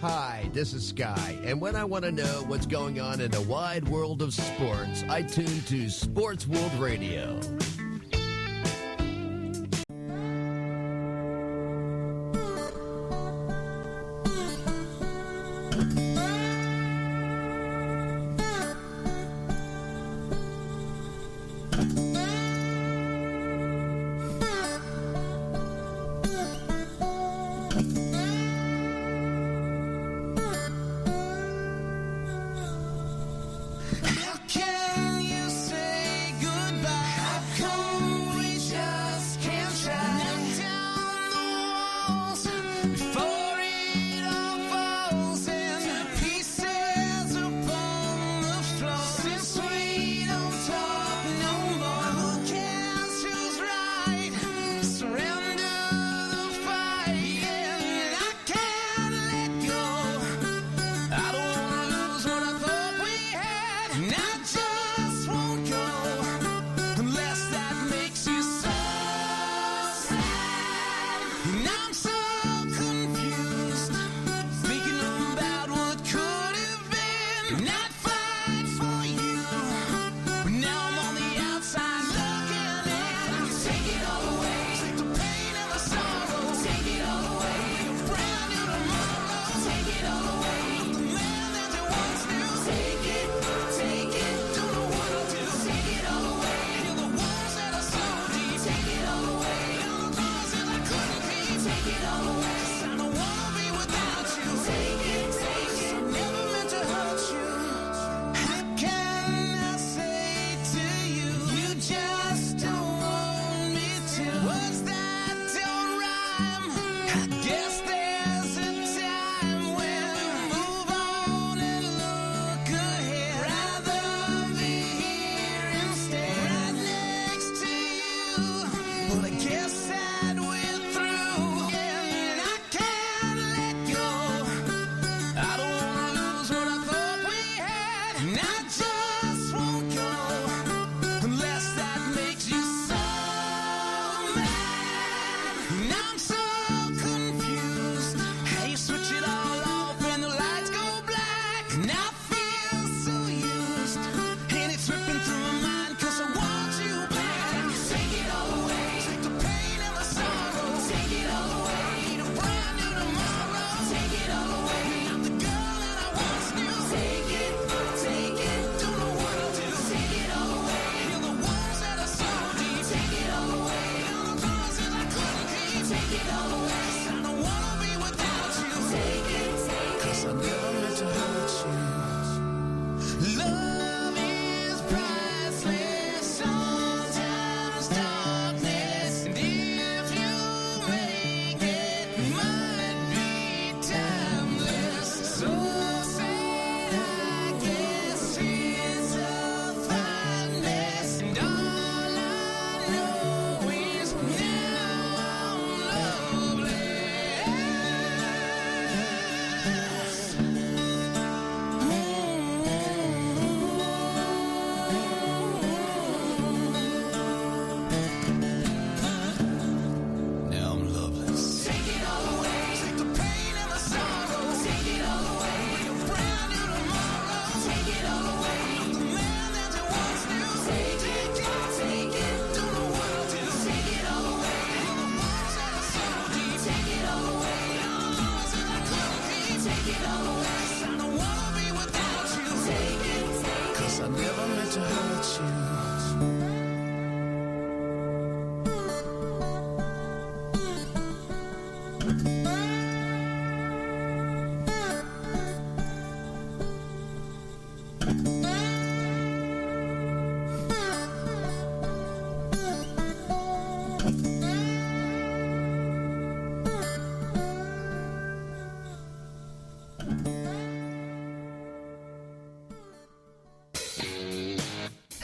Hi, this is Sky, and when I want to know what's going on in the wide world of sports, I tune to Sports World Radio.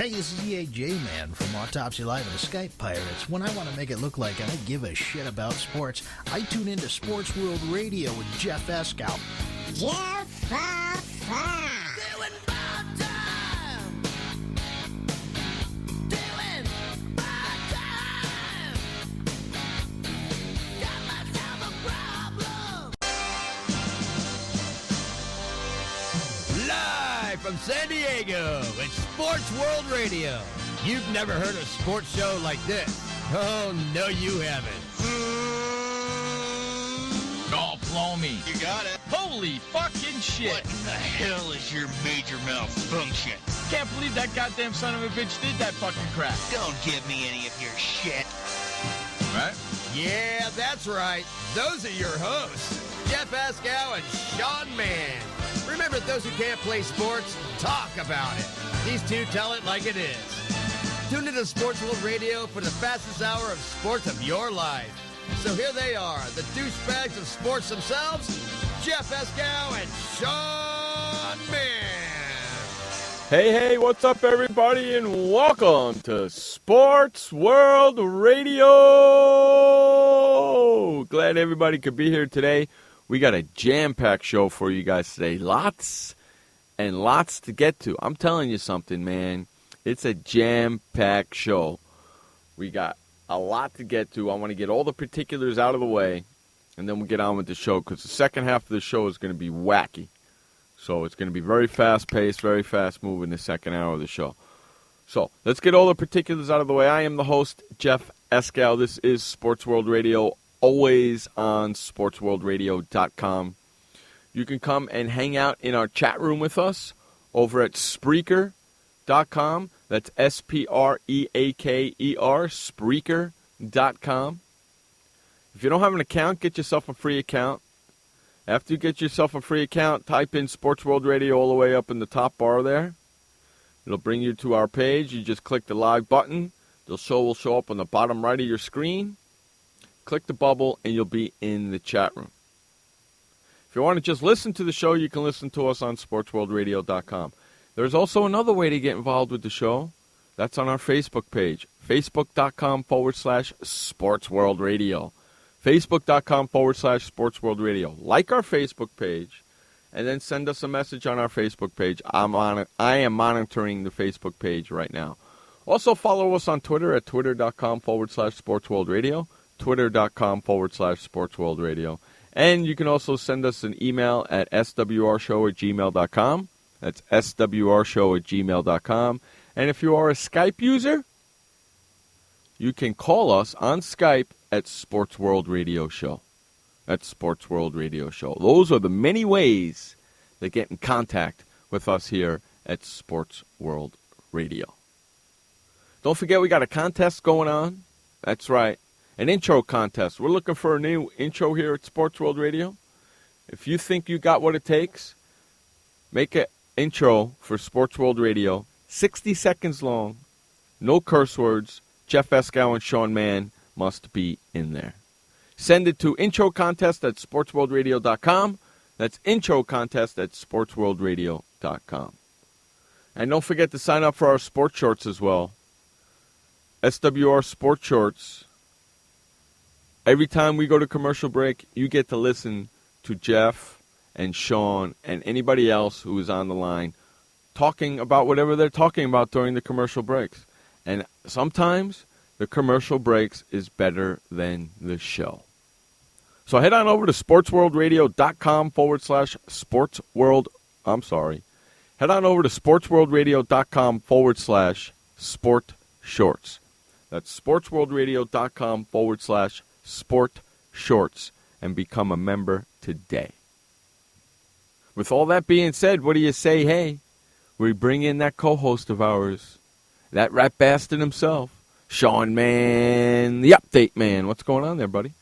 Hey, this is EAJ Man from Autopsy Live and the Skype Pirates. When I want to make it look like I give a shit about sports, I tune into Sports World Radio with Jeff Eskow. Jeff Doing bad time. Doing bad time. Got myself a problem. from San Diego. It's Sports World Radio. You've never heard a sports show like this. Oh, no, you haven't. Oh, blow me. You got it. Holy fucking shit. What in the hell is your major malfunction? Can't believe that goddamn son of a bitch did that fucking crap. Don't give me any of your shit. Right? Yeah, that's right. Those are your hosts, Jeff Askow and Sean Mann. Remember, those who can't play sports, talk about it. These two tell it like it is. Tune into Sports World Radio for the fastest hour of sports of your life. So here they are, the douchebags of sports themselves, Jeff Askow and Sean Mann. Hey, what's up, everybody, and welcome to Sports World Radio. Glad everybody could be here today. We got a jam-packed show for you guys today. Lots and lots to get to. I'm telling you something, man. It's a jam-packed show. We got a lot to get to. I want to get all the particulars out of the way, and then we'll get on with the show, because the second half of the show is going to be wacky. So it's going to be very fast-paced, very fast-moving the second hour of the show. So let's get all the particulars out of the way. I am the host, Jeff Askow. This is Sports World Radio, always on SportsWorldRadio.com. You can come and hang out in our chat room with us over at Spreaker.com. That's Spreaker, Spreaker.com. If you don't have an account, get yourself a free account. After you get yourself a free account, type in Sports World Radio all the way up in the top bar there. It'll bring you to our page. You just click the live button. The show will show up on the bottom right of your screen. Click the bubble, and you'll be in the chat room. If you want to just listen to the show, you can listen to us on SportsWorldRadio.com. There's also another way to get involved with the show. That's on our Facebook page, Facebook.com/SportsWorldRadio. Facebook.com/SportsWorldRadio. Like our Facebook page, and then send us a message on our Facebook page. I am monitoring the Facebook page right now. Also follow us on Twitter at Twitter.com/SportsWorldRadio. Twitter.com/SportsWorldRadio. And you can also send us an email at swrshow@gmail.com. That's swrshow@gmail.com. And if you are a Skype user, you can call us on Skype at Sports World Radio Show. That's Sports World Radio Show. Those are the many ways that get in contact with us here at Sports World Radio. Don't forget, we got a contest going on. That's right, an intro contest. We're looking for a new intro here at Sports World Radio. If you think you got what it takes, make an intro for Sports World Radio, 60 seconds long, no curse words. Jeff Askow and Sean Mann must be in there. Send it to introcontest@sportsworldradio.com. That's introcontest@sportsworldradio.com. And don't forget to sign up for our sports shorts as well. SWR Sports Shorts. Every time we go to commercial break, you get to listen to Jeff and Sean and anybody else who is on the line talking about whatever they're talking about during the commercial breaks. And sometimes the commercial breaks is better than the show. So head on over to sportsworldradio.com/sportsworld. I'm sorry. Head on over to sportsworldradio.com/sport shorts. That's sportsworldradio.com/sport shorts and become a member today. With all that being said, what do you say, hey, we bring in that co-host of ours, that rat bastard himself, Sean Mann, the update man. What's going on there, buddy?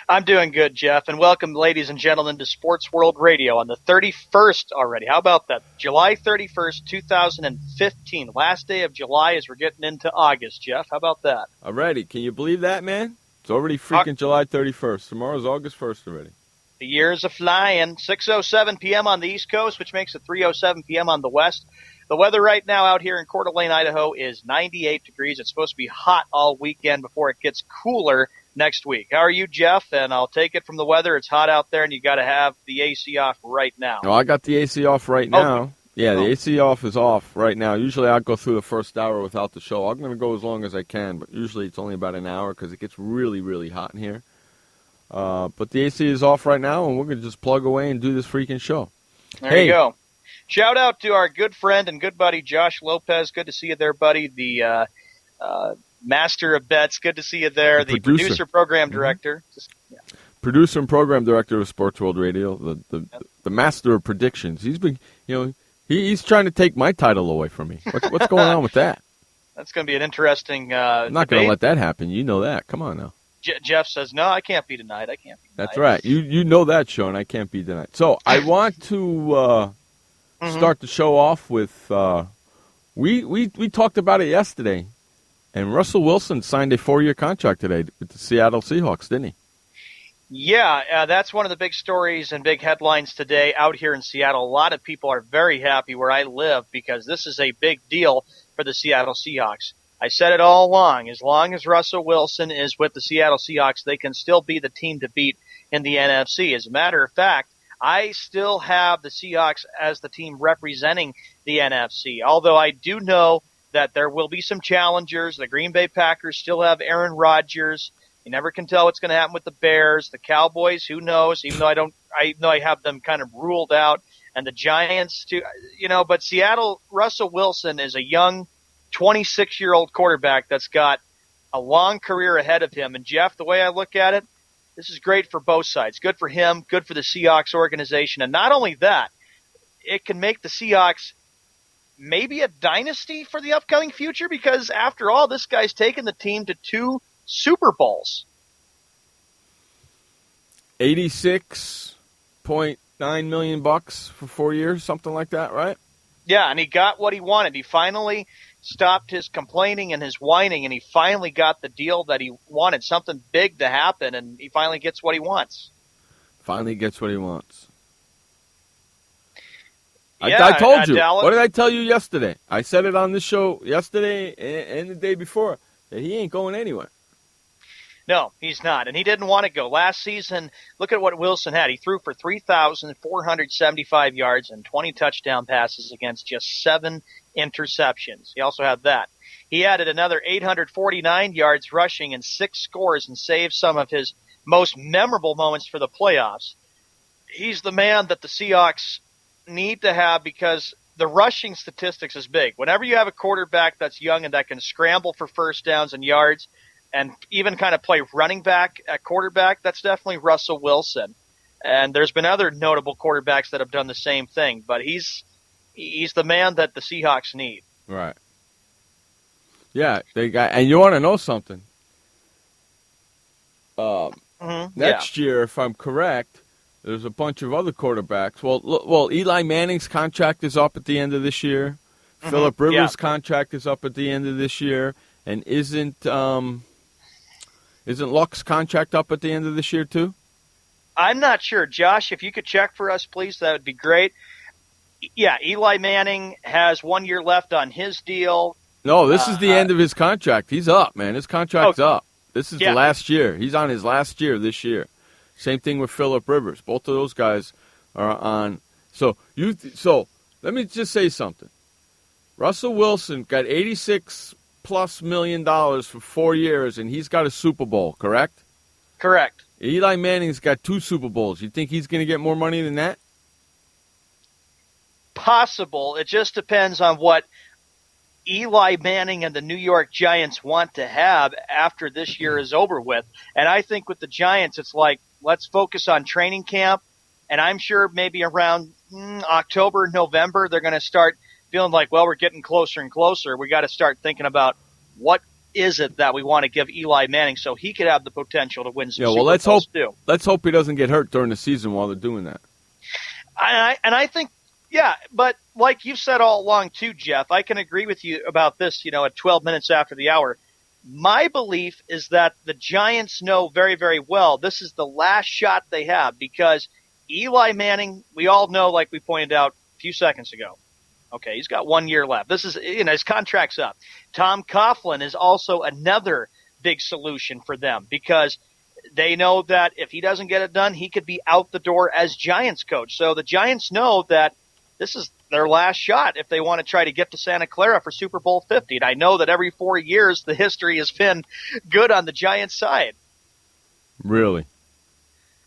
I'm doing good, Jeff, and welcome, ladies and gentlemen, to Sports World Radio on the 31st already. How about that? July 31st, 2015. Last day of July as we're getting into August, Jeff. How about that? Alrighty. Can you believe that, man? It's already freaking July 31st. Tomorrow's August 1st already. The years are flying. 6:07 p.m. on the East Coast, which makes it 3:07 p.m. on the West. The weather right now out here in Coeur d'Alene, Idaho is 98 degrees. It's supposed to be hot all weekend before it gets cooler next week. How are you, Jeff? And I'll take it from the weather. It's hot out there, and you got to have the AC off right now. No, I got the AC off right now. Yeah, the AC off is off right now. Usually I'll go through the first hour without the show. I'm going to go as long as I can, but usually it's only about an hour because it gets really, really hot in here. But the AC is off right now, and we're going to just plug away and do this freaking show. There you go. Shout out to our good friend and good buddy Josh Lopez. Good to see you there, buddy. The master of bets. Good to see you there. The producer program director. Producer and program director of Sports World Radio. The master of predictions. He's been, he's trying to take my title away from me. What's going on with that? That's going to be an interesting. I'm not going to let that happen. You know that. Come on now. Jeff says, no, I can't be denied. That's right. You know that, Sean. I can't be denied. So I want to start the show off with we talked about it yesterday, and Russell Wilson signed a 4-year contract today with the Seattle Seahawks, didn't he? Yeah, that's one of the big stories and big headlines today out here in Seattle. A lot of people are very happy where I live because this is a big deal for the Seattle Seahawks. I said it all along. As long as Russell Wilson is with the Seattle Seahawks, they can still be the team to beat in the NFC. As a matter of fact, I still have the Seahawks as the team representing the NFC, although I do know that there will be some challengers. The Green Bay Packers still have Aaron Rodgers. You never can tell what's going to happen with the Bears. The Cowboys, who knows, even though I know I have them kind of ruled out. And the Giants, too, but Seattle, Russell Wilson is a young 26-year-old quarterback that's got a long career ahead of him. And, Jeff, the way I look at it, this is great for both sides. Good for him, good for the Seahawks organization. And not only that, it can make the Seahawks maybe a dynasty for the upcoming future because, after all, this guy's taken the team to 2 Super Bowls. $86.9 million for 4 years, something like that, right? Yeah, and he got what he wanted. He finally stopped his complaining and his whining, and he finally got the deal that he wanted, something big to happen, and he finally gets what he wants. Finally gets what he wants. Yeah, I told you. Dallas, what did I tell you yesterday? I said it on the show yesterday and the day before that he ain't going anywhere. No, he's not, and he didn't want to go. Last season, look at what Wilson had. He threw for 3,475 yards and 20 touchdown passes against just 7 interceptions. He also had that. He added another 849 yards rushing and 6 scores and saved some of his most memorable moments for the playoffs. He's the man that the Seahawks need to have because the rushing statistics is big. Whenever you have a quarterback that's young and that can scramble for first downs and yards, and even kind of play running back at quarterback, that's definitely Russell Wilson. And there's been other notable quarterbacks that have done the same thing, but he's the man that the Seahawks need. Right. Yeah, and you want to know something? Next year, if I'm correct, there's a bunch of other quarterbacks. Well, Eli Manning's contract is up at the end of this year. Phillip Rivers' contract is up at the end of this year, and isn't Luck's contract up at the end of this year, too? I'm not sure. Josh, if you could check for us, please, that would be great. Yeah, Eli Manning has 1 year left on his deal. No, this is the end of his contract. He's up, man. His contract's up. This is the last year. He's on his last year this year. Same thing with Phillip Rivers. Both of those guys are on. So let me just say something. Russell Wilson got $86+ million for 4 years, and he's got a Super Bowl, correct? Correct. Eli Manning's got 2 Super Bowls. You think he's going to get more money than that? Possible. It just depends on what Eli Manning and the New York Giants want to have after this year is over with. And I think with the Giants, it's like, let's focus on training camp. And I'm sure maybe around October, November, they're going to start feeling like, well, we're getting closer and closer. We got to start thinking about what is it that we want to give Eli Manning so he could have the potential to win some Super Bowls too. Let's hope he doesn't get hurt during the season while they're doing that. And I think, yeah, but like you've said all along too, Jeff, I can agree with you about this, at 12 minutes after the hour. My belief is that the Giants know very, very well this is the last shot they have because Eli Manning, we all know, like we pointed out a few seconds ago, okay, he's got 1 year left. This is, his contract's up. Tom Coughlin is also another big solution for them because they know that if he doesn't get it done, he could be out the door as Giants coach. So the Giants know that this is their last shot if they want to try to get to Santa Clara for Super Bowl 50. And I know that every 4 years the history has been good on the Giants side. Really?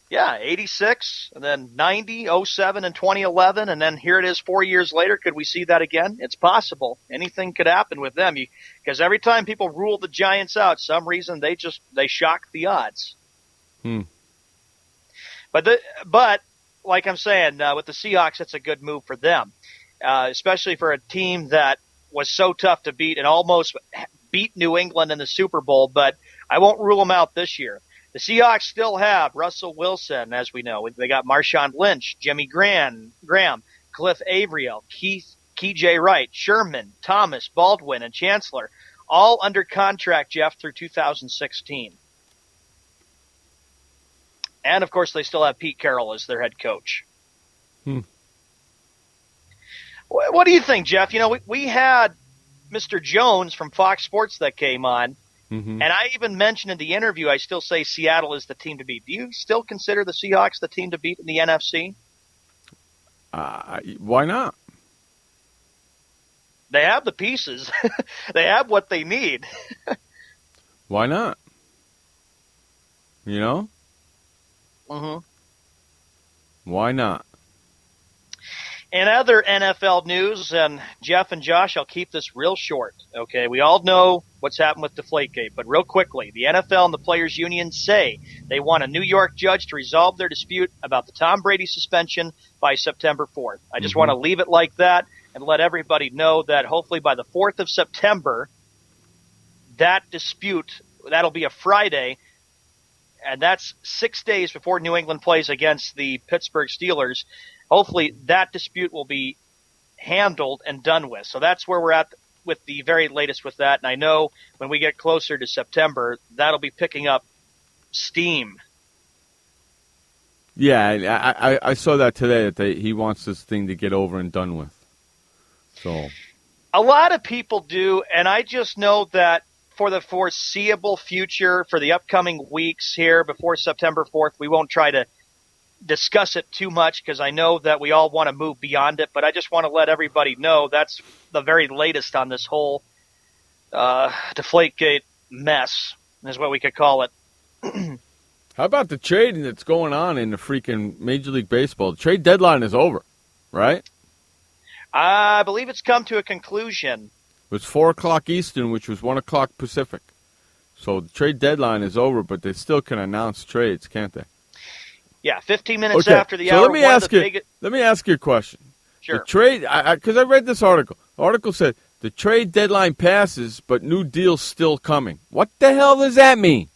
Yeah, 86, and then 90, 07, and 2011, and then here it is 4 years later. Could we see that again? It's possible. Anything could happen with them, because every time people rule the Giants out, some reason they shock the odds. But like I'm saying, with the Seahawks, it's a good move for them, especially for a team that was so tough to beat and almost beat New England in the Super Bowl. But I won't rule them out this year. The Seahawks still have Russell Wilson, as we know. They got Marshawn Lynch, Jimmy Graham, Cliff Averill, KJ Wright, Sherman, Thomas, Baldwin, and Chancellor, all under contract, Jeff, through 2016. And, of course, they still have Pete Carroll as their head coach. What do you think, Jeff? We had Mr. Jones from Fox Sports that came on. And I even mentioned in the interview, I still say Seattle is the team to beat. Do you still consider the Seahawks the team to beat in the NFC? Why not? They have the pieces. They have what they need. Why not? Why not? In other NFL news, and Jeff and Josh, I'll keep this real short, okay? We all know what's happened with Deflategate, but real quickly, the NFL and the Players Union say they want a New York judge to resolve their dispute about the Tom Brady suspension by September 4th. I just want to leave it like that and let everybody know that hopefully by the 4th of September, that dispute, that'll be a Friday, and that's 6 days before New England plays against the Pittsburgh Steelers. Hopefully that dispute will be handled and done with. So that's where we're at with the very latest with that. And I know when we get closer to September, that'll be picking up steam. Yeah, I saw that today, that he wants this thing to get over and done with. So a lot of people do, and I just know that for the foreseeable future, for the upcoming weeks here before September 4th, we won't try to discuss it too much because I know that we all want to move beyond it, but I just want to let everybody know that's the very latest on this whole Deflategate mess, is what we could call it. How about the trading that's going on in the freaking Major League Baseball? The trade deadline is over, right? I believe it's come to a conclusion. It was 4 o'clock Eastern, which was 1 o'clock Pacific. So the trade deadline is over, but they still can announce trades, can't they? Yeah, 15 minutes after the hour. Let me ask you a question. Sure. The trade, because I read this article. The article said the trade deadline passes, but new deals still coming. What the hell does that mean?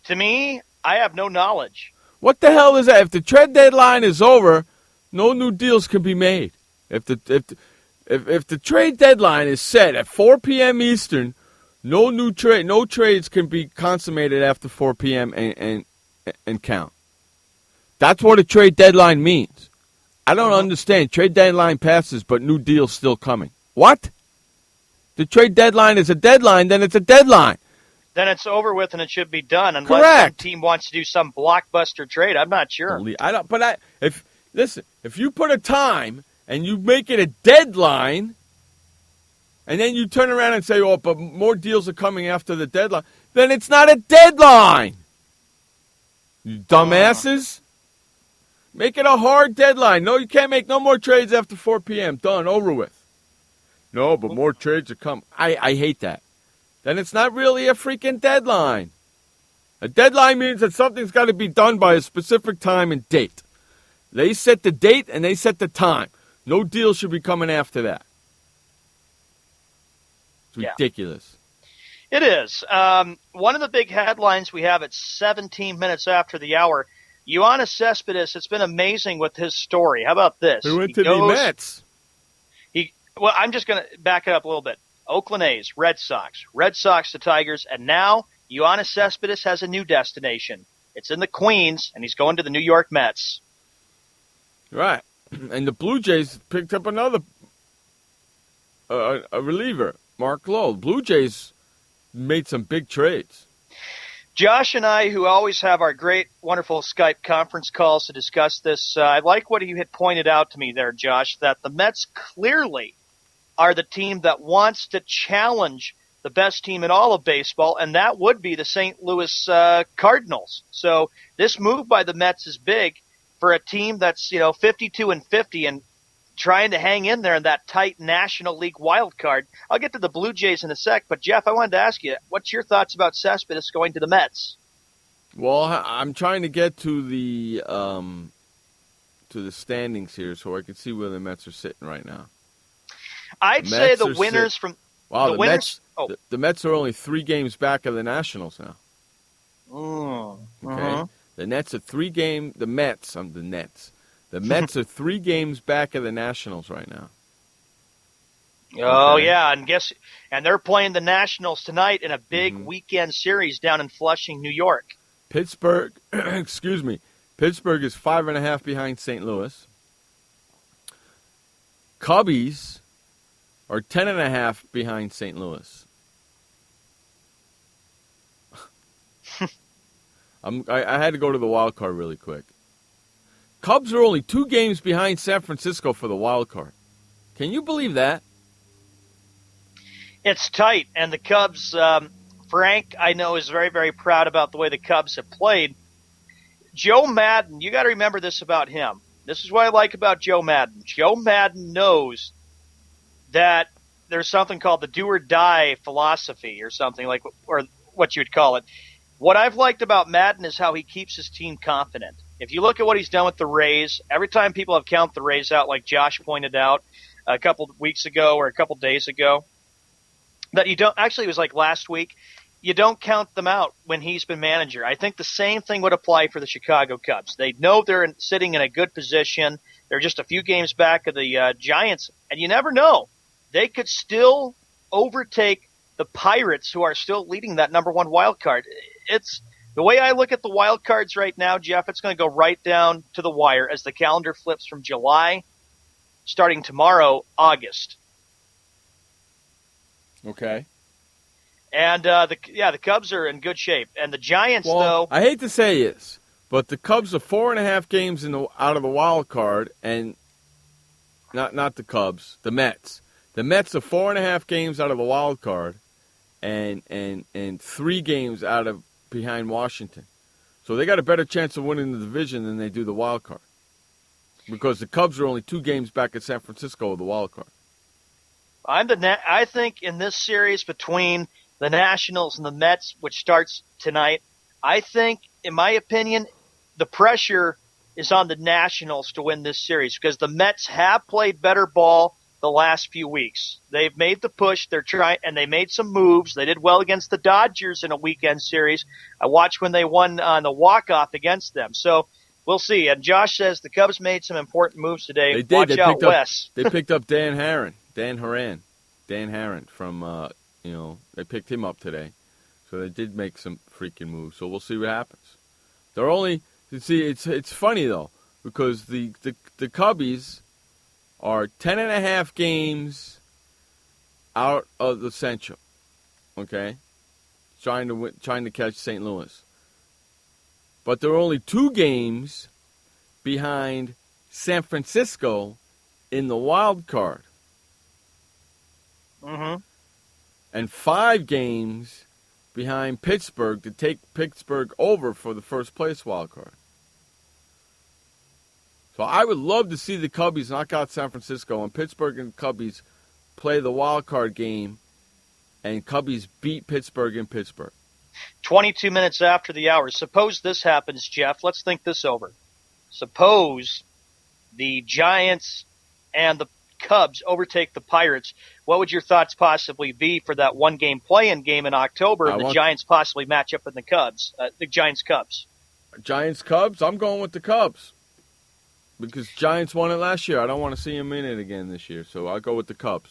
To me, I have no knowledge. What the hell is that? If the trade deadline is over, no new deals can be made. If the trade deadline is set at 4 p.m. Eastern, no trades can be consummated after 4 p.m. and count. That's what a trade deadline means. I don't understand. Trade deadline passes, but new deals still coming. What? The trade deadline is a deadline, then it's a deadline. Then it's over with and it should be done unless Correct. some team wants to do some blockbuster trade. I'm not sure. If you put a time and you make it a deadline, and then you turn around and say, "Oh, but more deals are coming after the deadline," then it's not a deadline. You dumbasses. Make it a hard deadline. No, you can't make no more trades after 4 p.m. Done, over with. No, but more trades are coming. I hate that. Then it's not really a freaking deadline. A deadline means that something's got to be done by a specific time and date. They set the date and they set the time. No deal should be coming after that. It's ridiculous. It is. One of the big headlines we have at 17 minutes after the hour, Ioannis Cespedes, it's been amazing with his story. How about this? He went to the Mets. Well, I'm just going to back it up a little bit. Oakland A's, Red Sox to Tigers, and now Ioannis Cespedes has a new destination. It's in the Queens, and he's going to the New York Mets. Right. And the Blue Jays picked up another a reliever, Mark Lowe. Blue Jays made some big trades. Josh and I, who always have our great, wonderful Skype conference calls to discuss this, I like what you had pointed out to me there, Josh, that the Mets clearly are the team that wants to challenge the best team in all of baseball, and that would be the St. Louis Cardinals. So this move by the Mets is big for a team that's 52-50 and trying to hang in there in that tight National League wild card. I'll get to the Blue Jays in a sec, but Jeff, I wanted to ask you, what's your thoughts about Cespedes going to the Mets? Well, I'm trying to get to the standings here so I can see where the Mets are sitting right now. I'd say the winners from the winners. Mets, the Mets are only 3 games back of the Nationals now. Okay, the Nets are 3 games. The Mets, the Nets. The Mets are 3 games back of the Nationals right now. Oh, yeah, and they're playing the Nationals tonight in a big weekend series down in Flushing, New York. Pittsburgh, excuse me, Pittsburgh is 5.5 behind St. Louis. Cubbies are 10.5 behind St. Louis. I had to go to the wild card really quick. Cubs are only 2 games behind San Francisco for the wild card. Can you believe that? It's tight, and the Cubs, Frank, I know, is very, very proud about the way the Cubs have played. Joe Madden, you got to remember this about him. This is what I like about Joe Madden. Joe Madden knows that there's something called the do or die philosophy or something like, or what you would call it. What I've liked about Madden is how he keeps his team confident. If you look at what he's done with the Rays, every time people have counted the Rays out, like Josh pointed out a couple weeks ago or a couple days ago, that you don't, actually it was like last week, you don't count them out when he's been manager. I think the same thing would apply for the Chicago Cubs. They know they're sitting in a good position. They're just a few games back of the Giants, and you never know. They could still overtake the Pirates, who are still leading that number 1 wild card. It's the way I look at the wild cards right now, Jeff, it's going to go right down to the wire as the calendar flips from July, starting tomorrow, August. Okay. And the Cubs are in good shape. And the Giants, though, I hate to say this, but the Cubs are 4.5 games out of the wild card, and not the Cubs, the Mets. The Mets are 4.5 games out of the wild card, and 3 games out of behind Washington. So they got a better chance of winning the division than they do the wild card, because the Cubs are only 2 games back at San Francisco of the wild card. I think in this series between the Nationals and the Mets, which starts tonight, I think, in my opinion, the pressure is on the Nationals to win this series because the Mets have played better ball the last few weeks. They've made the push. They're trying, and they made some moves. They did well against the Dodgers in a weekend series. I watched when they won on the walk-off against them. So we'll see. And Josh says the Cubs made some important moves today. They did. Watch out, Wes. They picked up Dan Herron from, they picked him up today. So they did make some freaking moves. So we'll see what happens. They're only, it's funny though, because the Cubbies are 10.5 games out of the Central, okay? Trying to catch St. Louis. But they're only 2 games behind San Francisco in the wild card. Mm-hmm. And 5 games behind Pittsburgh to take Pittsburgh over for the first place wild card. So I would love to see the Cubbies knock out San Francisco and Pittsburgh and Cubbies play the wild card game and Cubbies beat Pittsburgh in Pittsburgh. 22 minutes after the hour. Suppose this happens, Jeff. Let's think this over. Suppose the Giants and the Cubs overtake the Pirates. What would your thoughts possibly be for that 1-game play-in game in October and the Giants possibly match up with the Cubs, the Giants-Cubs? Giants-Cubs? I'm going with the Cubs. Because Giants won it last year. I don't want to see them in it again this year, so I'll go with the Cubs.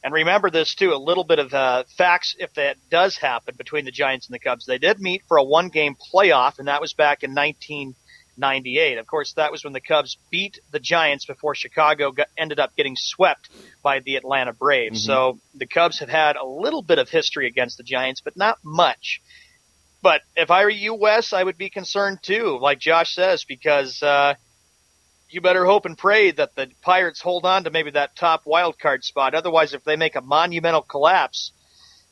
And remember this, too, a little bit of facts if that does happen between the Giants and the Cubs. They did meet for a 1-game playoff, and that was back in 1998. Of course, that was when the Cubs beat the Giants before Chicago ended up getting swept by the Atlanta Braves. Mm-hmm. So the Cubs have had a little bit of history against the Giants, but not much. But if I were you, Wes, I would be concerned, too, like Josh says, because you better hope and pray that the Pirates hold on to maybe that top wild card spot. Otherwise, if they make a monumental collapse,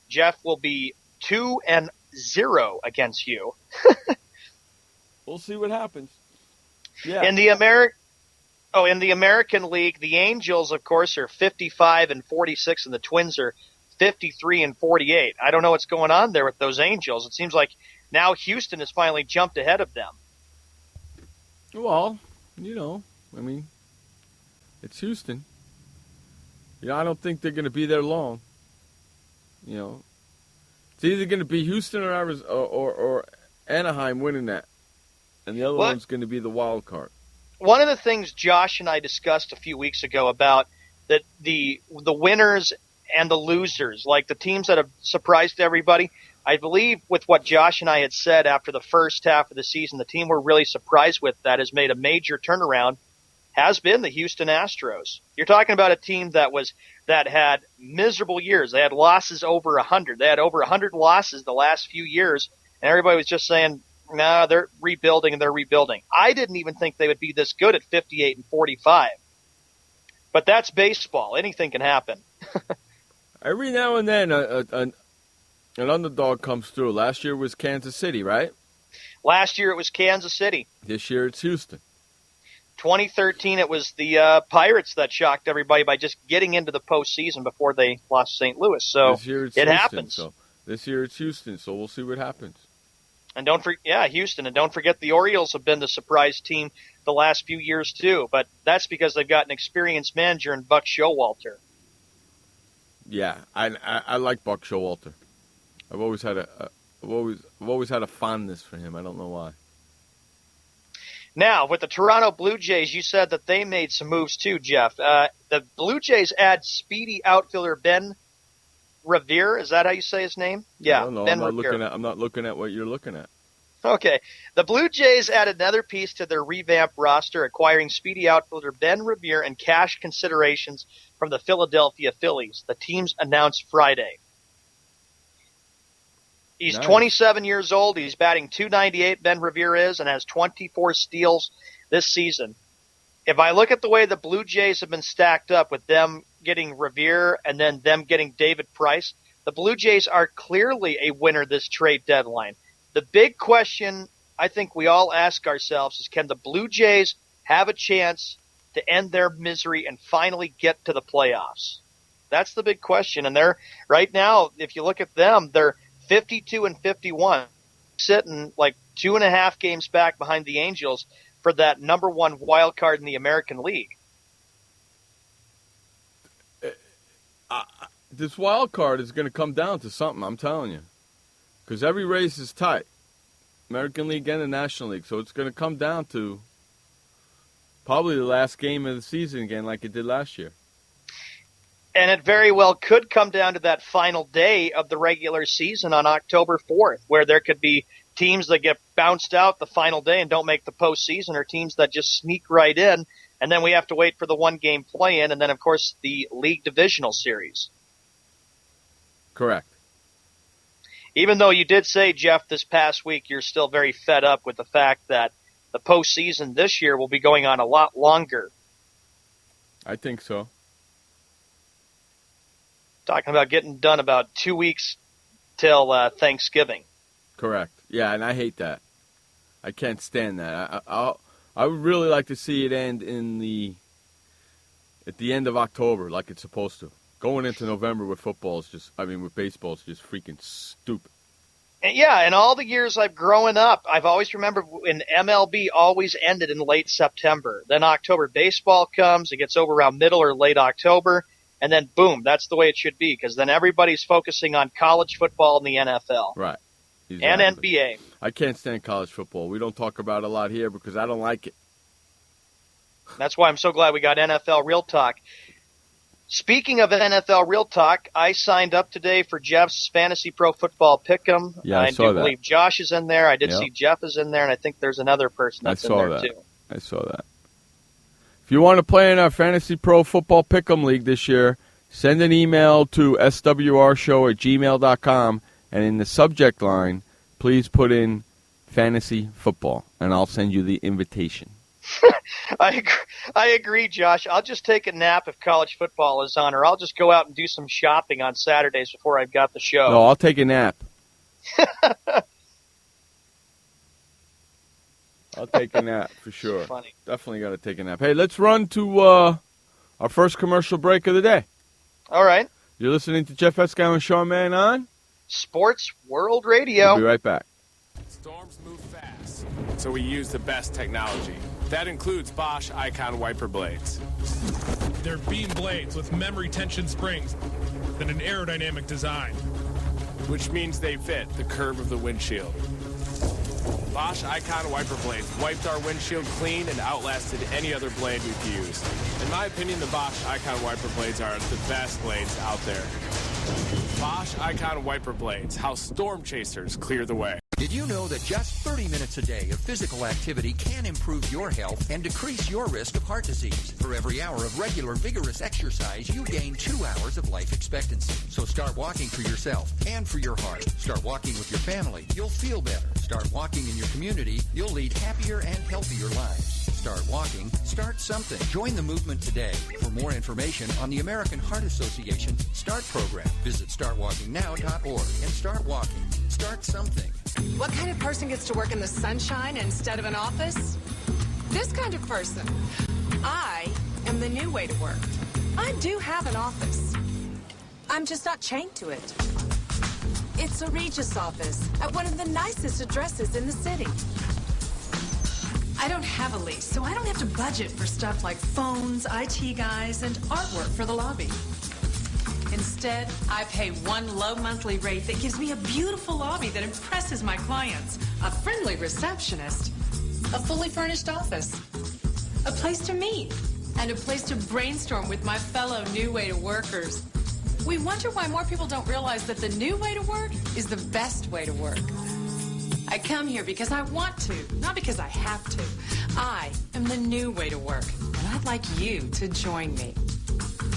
Jeff will be 2-0 against you. We'll see what happens. Yeah. In the American League, the Angels, of course, are 55-46, and the Twins are 53-48. I don't know what's going on there with those Angels. It seems like now Houston has finally jumped ahead of them. Well, I mean, it's Houston. I don't think they're going to be there long. It's either going to be Houston or Arizona, or Anaheim winning that, and the other one's going to be the wild card. One of the things Josh and I discussed a few weeks ago about that the winners and the losers, like the teams that have surprised everybody, I believe with what Josh and I had said after the first half of the season, the team we're really surprised with that has made a major turnaround has been the Houston Astros. You're talking about a team that had miserable years. They had losses over 100. They had over 100 losses the last few years, and everybody was just saying, no, they're rebuilding and they're rebuilding. I didn't even think they would be this good at 58-45. But that's baseball. Anything can happen. Every now and then an underdog comes through. Last year was Kansas City, right? Last year it was Kansas City. This year it's Houston. 2013 it was the Pirates that shocked everybody by just getting into the postseason before they lost St. Louis. So this year it's it Houston, happens. So this year it's Houston, so we'll see what happens. And Houston. And don't forget the Orioles have been the surprise team the last few years too. But that's because they've got an experienced manager in Buck Showalter. Yeah, I like Buck Showalter. I've always had a fondness for him. I don't know why. Now, with the Toronto Blue Jays, you said that they made some moves too, Jeff. The Blue Jays add speedy outfielder Ben Revere. Is that how you say his name? Yeah, I don't know. Ben I'm Revere. not looking at what you're looking at. Okay. The Blue Jays add another piece to their revamped roster, acquiring speedy outfielder Ben Revere and cash considerations from the Philadelphia Phillies. The teams announced Friday. He's Nice. 27 years old. He's batting .298, Ben Revere is, and has 24 steals this season. If I look at the way the Blue Jays have been stacked up with them getting Revere and then them getting David Price, the Blue Jays are clearly a winner this trade deadline. The big question I think we all ask ourselves is, can the Blue Jays have a chance to end their misery and finally get to the playoffs? That's the big question. And they're right now, if you look at them, they're 52-51, sitting like 2.5 games back behind the Angels for that number one wild card in the American League. This wild card is going to come down to something, I'm telling you. Because every race is tight. American League and the National League. So it's going to come down to probably the last game of the season again like it did last year. And it very well could come down to that final day of the regular season on October 4th, where there could be teams that get bounced out the final day and don't make the postseason, or teams that just sneak right in, and then we have to wait for the one-game play-in, and then, of course, the league divisional series. Correct. Even though you did say, Jeff, this past week you're still very fed up with the fact that the postseason this year will be going on a lot longer. I think so. Talking about getting done about 2 weeks till Thanksgiving. Correct. Yeah, and I hate that. I can't stand that. I would really like to see it end at the end of October, like it's supposed to. Going into November with with baseball is just freaking stupid. Yeah, and all the years I've grown up, I've always remembered when MLB always ended in late September. Then October baseball comes, it gets over around middle or late October, and then boom, that's the way it should be, because then everybody's focusing on college football and the NFL. Right. Exactly. And NBA. I can't stand college football. We don't talk about it a lot here because I don't like it. That's why I'm so glad we got NFL Real Talk. Speaking of NFL Real Talk, I signed up today for Jeff's Fantasy Pro Football Pick'em. Yeah, I saw that. believe Josh is in there. I did see Jeff is in there, and I think there's another person that's in there too. I saw that. If you want to play in our Fantasy Pro Football Pick'em League this year, send an email to swrshow@gmail.com, and in the subject line, please put in Fantasy Football, and I'll send you the invitation. I agree, Josh. I'll just take a nap if college football is on, or I'll just go out and do some shopping on Saturdays before I've got the show. No, I'll take a nap. I'll take a nap for sure. Funny. Definitely got to take a nap. Hey, let's run to our first commercial break of the day. All right. You're listening to Jeff Escow and Sean Mann on Sports World Radio. We'll be right back. Storms move fast, so we use the best technology. That includes Bosch Icon wiper blades. They're beam blades with memory tension springs and an aerodynamic design, Which means they fit the curve of the windshield. Bosch Icon wiper blades wiped our windshield clean and outlasted any other blade we've used. In my opinion, the Bosch Icon wiper blades are the best blades out there. Bosch Icon wiper blades, how storm chasers clear the way. Did you know that just 30 minutes a day of physical activity can improve your health and decrease your risk of heart disease? For every hour of regular, vigorous exercise, you gain 2 hours of life expectancy. So start walking for yourself and for your heart. Start walking with your family. You'll feel better. Start walking in your community. You'll lead happier and healthier lives. Start walking. Start something. Join the movement today. For more information on the American Heart Association START program, visit startwalkingnow.org and start walking. Start something. What kind of person gets to work in the sunshine instead of an office? This kind of person. I am the new way to work. I do have an office. I'm just not chained to it. It's a Regis office at one of the nicest addresses in the city. I don't have a lease, so I don't have to budget for stuff like phones, IT guys, and artwork for the lobby. Instead, I pay one low monthly rate that gives me a beautiful lobby that impresses my clients, a friendly receptionist, a fully furnished office, a place to meet, and a place to brainstorm with my fellow New Way to Workers. We wonder why more people don't realize that the new way to work is the best way to work. I come here because I want to, not because I have to. I am the new way to work, and I'd like you to join me.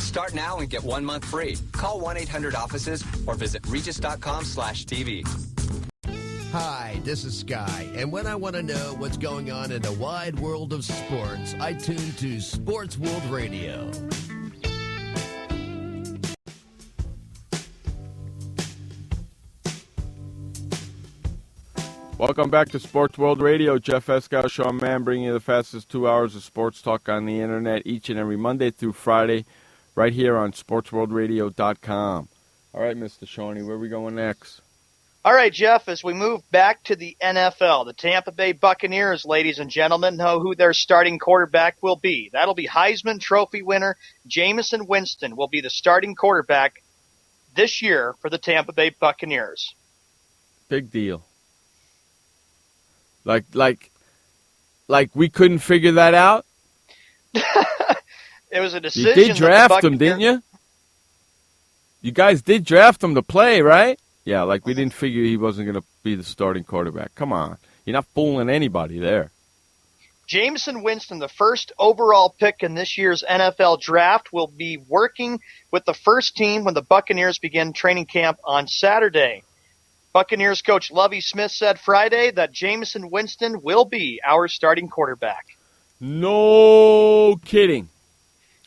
Start now and get 1 month free. Call 1-800-OFFICES or visit regis.com/TV. Hi, this is Sky, and when I want to know what's going on in the wide world of sports, I tune to Sports World Radio. Welcome back to Sports World Radio. Jeff Escow, Sean Mann, bringing you the fastest 2 hours of sports talk on the internet each and every Monday through Friday, right here on SportsWorldRadio.com. All right, Mr. Shawnee, where are we going next? All right, Jeff, as we move back to the NFL, the Tampa Bay Buccaneers, ladies and gentlemen, know who their starting quarterback will be. That'll be Heisman Trophy winner Jameis Winston will be the starting quarterback this year for the Tampa Bay Buccaneers. Big deal. Like we couldn't figure that out? It was a decision. You did draft him, didn't you? You guys did draft him to play, right? Yeah, like we didn't figure he wasn't going to be the starting quarterback. Come on. You're not fooling anybody there. Jameis Winston, the first overall pick in this year's NFL draft, will be working with the first team when the Buccaneers begin training camp on Saturday. Buccaneers coach Lovie Smith said Friday that Jameis Winston will be our starting quarterback. No kidding.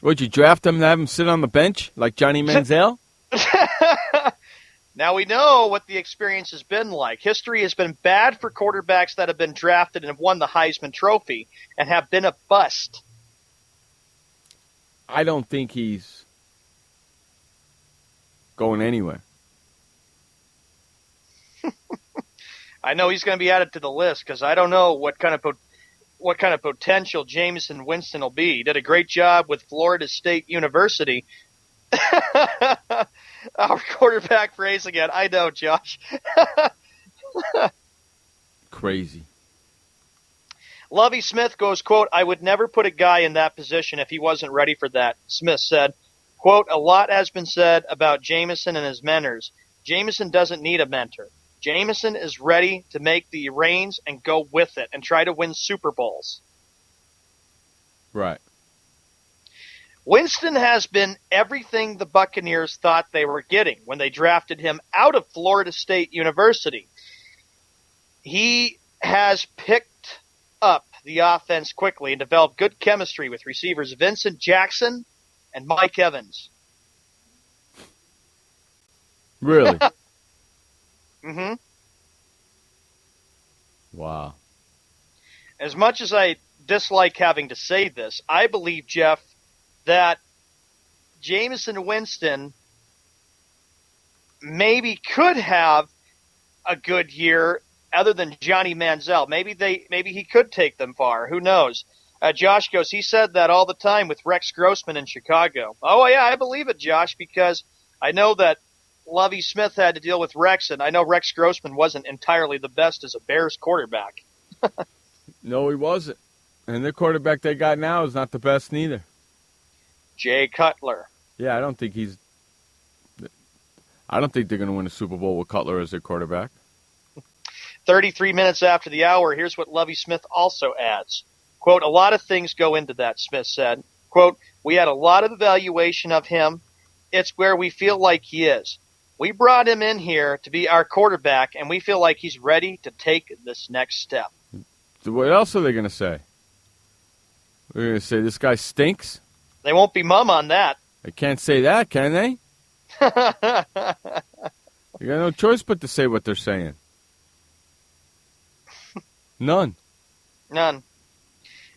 Would you draft him and have him sit on the bench like Johnny Manziel? Now we know what the experience has been like. History has been bad for quarterbacks that have been drafted and have won the Heisman Trophy and have been a bust. I don't think he's going anywhere. I know he's going to be added to the list because I don't know what kind of potential Jameis Winston will be. He did a great job with Florida State University. Our quarterback phrase again. I know, Josh. Crazy. Lovie Smith goes, quote, "I would never put a guy in that position if he wasn't ready for that," Smith said. Quote, "A lot has been said about Jameis and his mentors. Jameis doesn't need a mentor. Jameis is ready to make the reins and go with it and try to win Super Bowls." Right. Winston has been everything the Buccaneers thought they were getting when they drafted him out of Florida State University. He has picked up the offense quickly and developed good chemistry with receivers Vincent Jackson and Mike Evans. Really? Mm-hmm. Wow. As much as I dislike having to say this, I believe, Jeff, that Jameis Winston maybe could have a good year other than Johnny Manziel. Maybe he could take them far. Who knows? Josh goes, he said that all the time with Rex Grossman in Chicago. Oh, yeah, I believe it, Josh, because I know that Lovie Smith had to deal with Rex, and I know Rex Grossman wasn't entirely the best as a Bears quarterback. No, he wasn't. And the quarterback they got now is not the best neither. Jay Cutler. Yeah, I don't think they're going to win a Super Bowl with Cutler as their quarterback. 33 minutes after the hour, here's what Lovie Smith also adds. Quote, a lot of things go into that, Smith said. Quote, we had a lot of evaluation of him. It's where we feel like he is. We brought him in here to be our quarterback, and we feel like he's ready to take this next step. So what else are they going to say? They're going to say this guy stinks? They won't be mum on that. They can't say that, can they? You got no choice but to say what they're saying. None.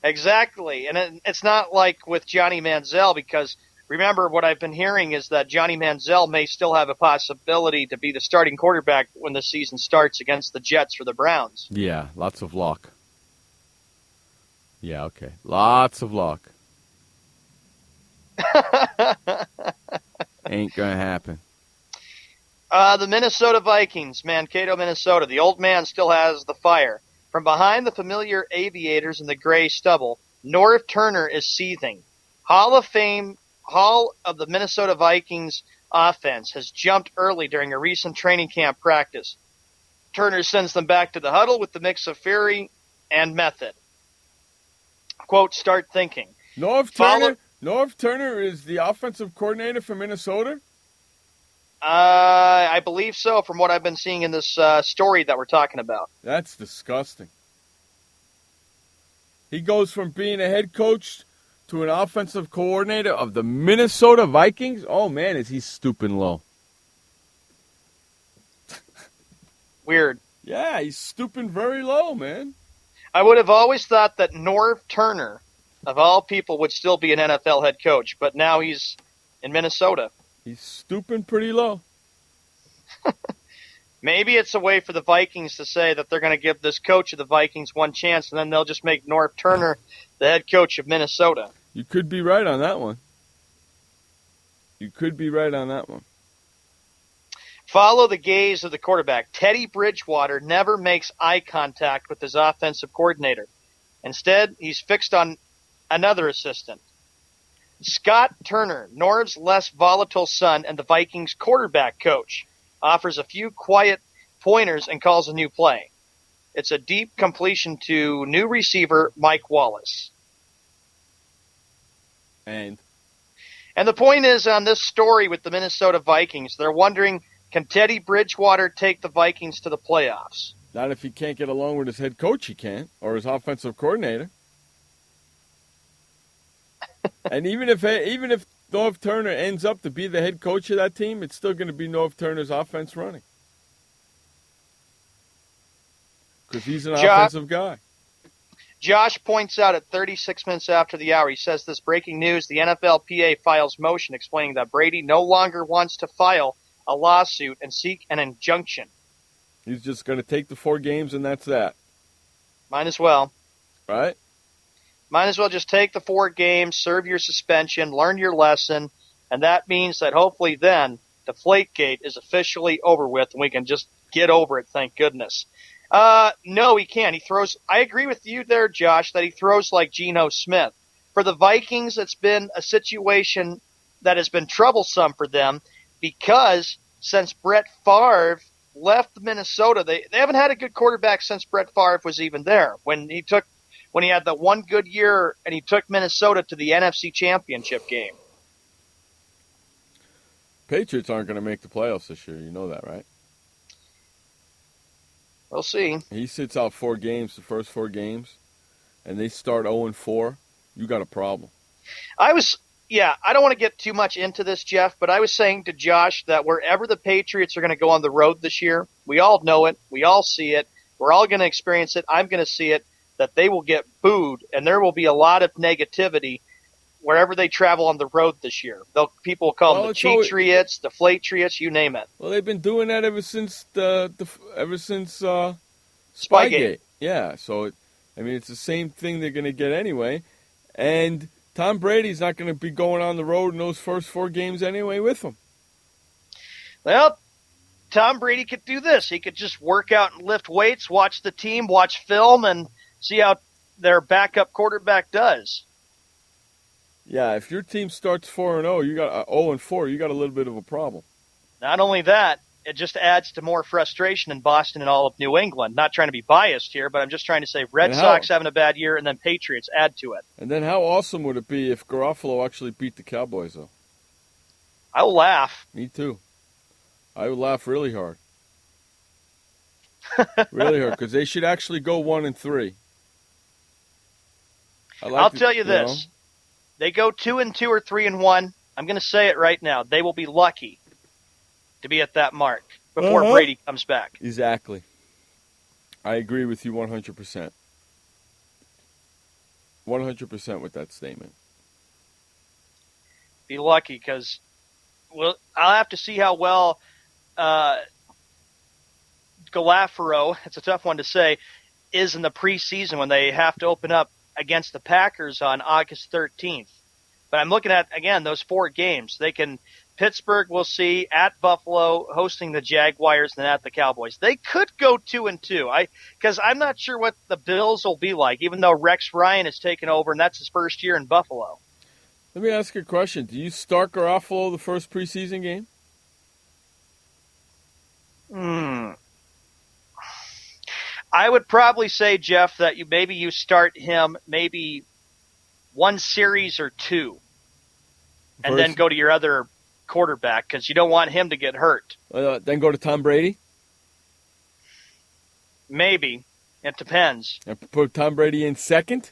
Exactly. And it's not like with Johnny Manziel, because remember what I've been hearing is that Johnny Manziel may still have a possibility to be the starting quarterback when the season starts against the Jets for the Browns. Yeah, lots of luck. Yeah, okay. Lots of luck. Ain't going to happen. The Minnesota Vikings, Mankato, Minnesota. The old man still has the fire. From behind the familiar aviators in the gray stubble, Norv Turner is seething. Hall of the Minnesota Vikings offense has jumped early during a recent training camp practice. Turner sends them back to the huddle with the mix of fury and method. Quote, start thinking. Norv Turner is the offensive coordinator for Minnesota? I believe so, from what I've been seeing in this story that we're talking about. That's disgusting. He goes from being a head coach to an offensive coordinator of the Minnesota Vikings? Oh, man, is he stooping low. Weird. Yeah, he's stooping very low, man. I would have always thought that Norv Turner, of all people, would still be an NFL head coach, but now he's in Minnesota. He's stooping pretty low. Maybe it's a way for the Vikings to say that they're going to give this coach of the Vikings one chance, and then they'll just make Norv Turner the head coach of Minnesota. You could be right on that one. Follow the gaze of the quarterback. Teddy Bridgewater never makes eye contact with his offensive coordinator. Instead, he's fixed on another assistant. Scott Turner, Norv's less volatile son and the Vikings quarterback coach, offers a few quiet pointers and calls a new play. It's a deep completion to new receiver Mike Wallace. And the point is, on this story with the Minnesota Vikings, they're wondering, can Teddy Bridgewater take the Vikings to the playoffs? Not if he can't get along with his head coach, he can't, or his offensive coordinator. And even if Norv Turner ends up to be the head coach of that team, it's still going to be Norv Turner's offense running. Because he's an offensive guy. Josh points out at 36 minutes after the hour, he says this breaking news, the NFLPA files motion explaining that Brady no longer wants to file a lawsuit and seek an injunction. He's just going to take the 4 games and that's that. Might as well. Right? Might as well just take the 4 games, serve your suspension, learn your lesson, and that means that hopefully then Deflategate is officially over with and we can just get over it, thank goodness. No, he can't. He throws. I agree with you there, Josh, that he throws like Geno Smith. For the Vikings, it's been a situation that has been troublesome for them because since Brett Favre left Minnesota, they haven't had a good quarterback since Brett Favre was even there. When he had the one good year and he took Minnesota to the NFC Championship game. Patriots aren't going to make the playoffs this year. You know that, right? We'll see. He sits out 4 games, the first 4 games. and they start 0-4, you got a problem. I don't want to get too much into this, Jeff, but I was saying to Josh that wherever the Patriots are going to go on the road this year, we all know it, we all see it, we're all going to experience it, I'm going to see it, that they will get booed, and there will be a lot of negativity wherever they travel on the road this year. People will call them the Cheatriots, the Flatriots, you name it. Well, they've been doing that ever since Spygate. Yeah, so it's the same thing they're going to get anyway, and Tom Brady's not going to be going on the road in those first 4 games anyway with them. Well, Tom Brady could do this. He could just work out and lift weights, watch the team, watch film, and see how their backup quarterback does. Yeah, if your team starts 4-0, you got 0-4, you got a little bit of a problem. Not only that, it just adds to more frustration in Boston and all of New England. Not trying to be biased here, but I'm just trying to say Red Sox having a bad year and then Patriots add to it. And then how awesome would it be if Garoppolo actually beat the Cowboys, though? I will laugh. Me too. I would laugh really hard. Really hard, because they should actually go 1-3. I'll tell you this. They go 2-2 or 3-1. I'm going to say it right now. They will be lucky to be at that mark before Brady comes back. Exactly. I agree with you 100%. 100% with that statement. Be lucky because I'll have to see how well Galafaro, it's a tough one to say, is in the preseason when they have to open up against the Packers on August 13th. But I'm looking at, again, those 4 games. Pittsburgh, we'll see, at Buffalo, hosting the Jaguars, and then at the Cowboys. They could go 2-2, because I'm not sure what the Bills will be like, even though Rex Ryan has taken over, and that's his first year in Buffalo. Let me ask you a question. Do you start Garoppolo the first preseason game? I would probably say, Jeff, that you start him maybe 1 series or 2, and then go to your other quarterback because you don't want him to get hurt. Then go to Tom Brady? Maybe. It depends. And put Tom Brady in second?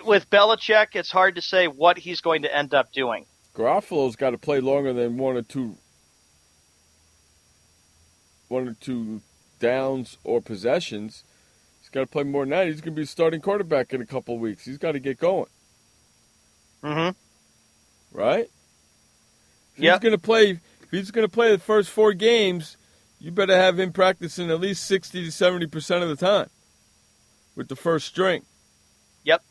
With Belichick, it's hard to say what he's going to end up doing. Garoppolo's got to play longer than one or two downs or possessions. He's got to play more than that. He's going to be starting quarterback in a couple of weeks. He's got to get going. Mm-hmm. Right? If he's going to play the first 4 games, you better have him practicing at least 60 to 70% of the time with the first string. Yep.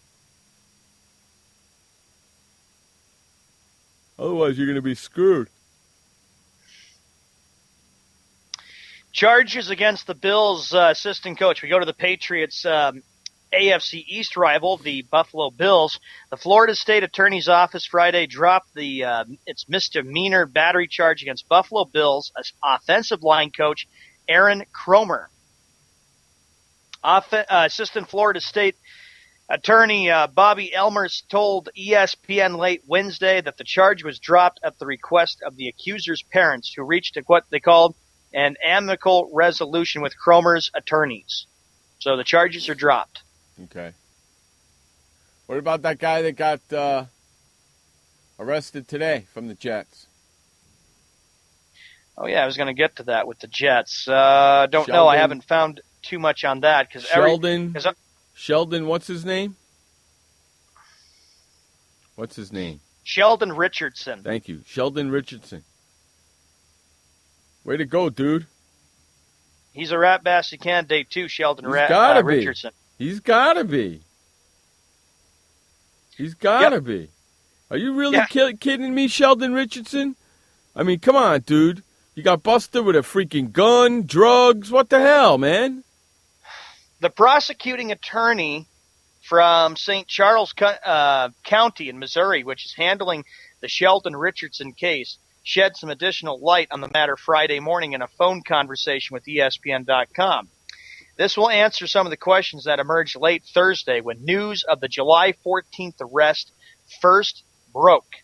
Otherwise, you're going to be screwed. Charges against the Bills assistant coach. We go to the Patriots AFC East rival, the Buffalo Bills. The Florida State Attorney's Office Friday dropped its misdemeanor battery charge against Buffalo Bills offensive line coach Aaron Cromer. Assistant Florida State Attorney Bobby Elmers told ESPN late Wednesday that the charge was dropped at the request of the accuser's parents, who reached what they called an amicable resolution with Cromer's attorneys. So the charges are dropped. Okay. What about that guy that got arrested today from the Jets? Oh, yeah, I was going to get to that with the Jets. Don't know. I haven't found too much on that. Sheldon, what's his name? What's his name? Sheldon Richardson. Thank you. Sheldon Richardson. Way to go, dude. He's a rat bastard candidate, too, Sheldon Richardson. He's got to be. He's got to be. Are you really kidding me, Sheldon Richardson? I mean, come on, dude. You got busted with a freaking gun, drugs. What the hell, man? The prosecuting attorney from St. Charles County in Missouri, which is handling the Sheldon Richardson case, shed some additional light on the matter Friday morning in a phone conversation with ESPN.com. This will answer some of the questions that emerged late Thursday when news of the July 14th arrest first broke.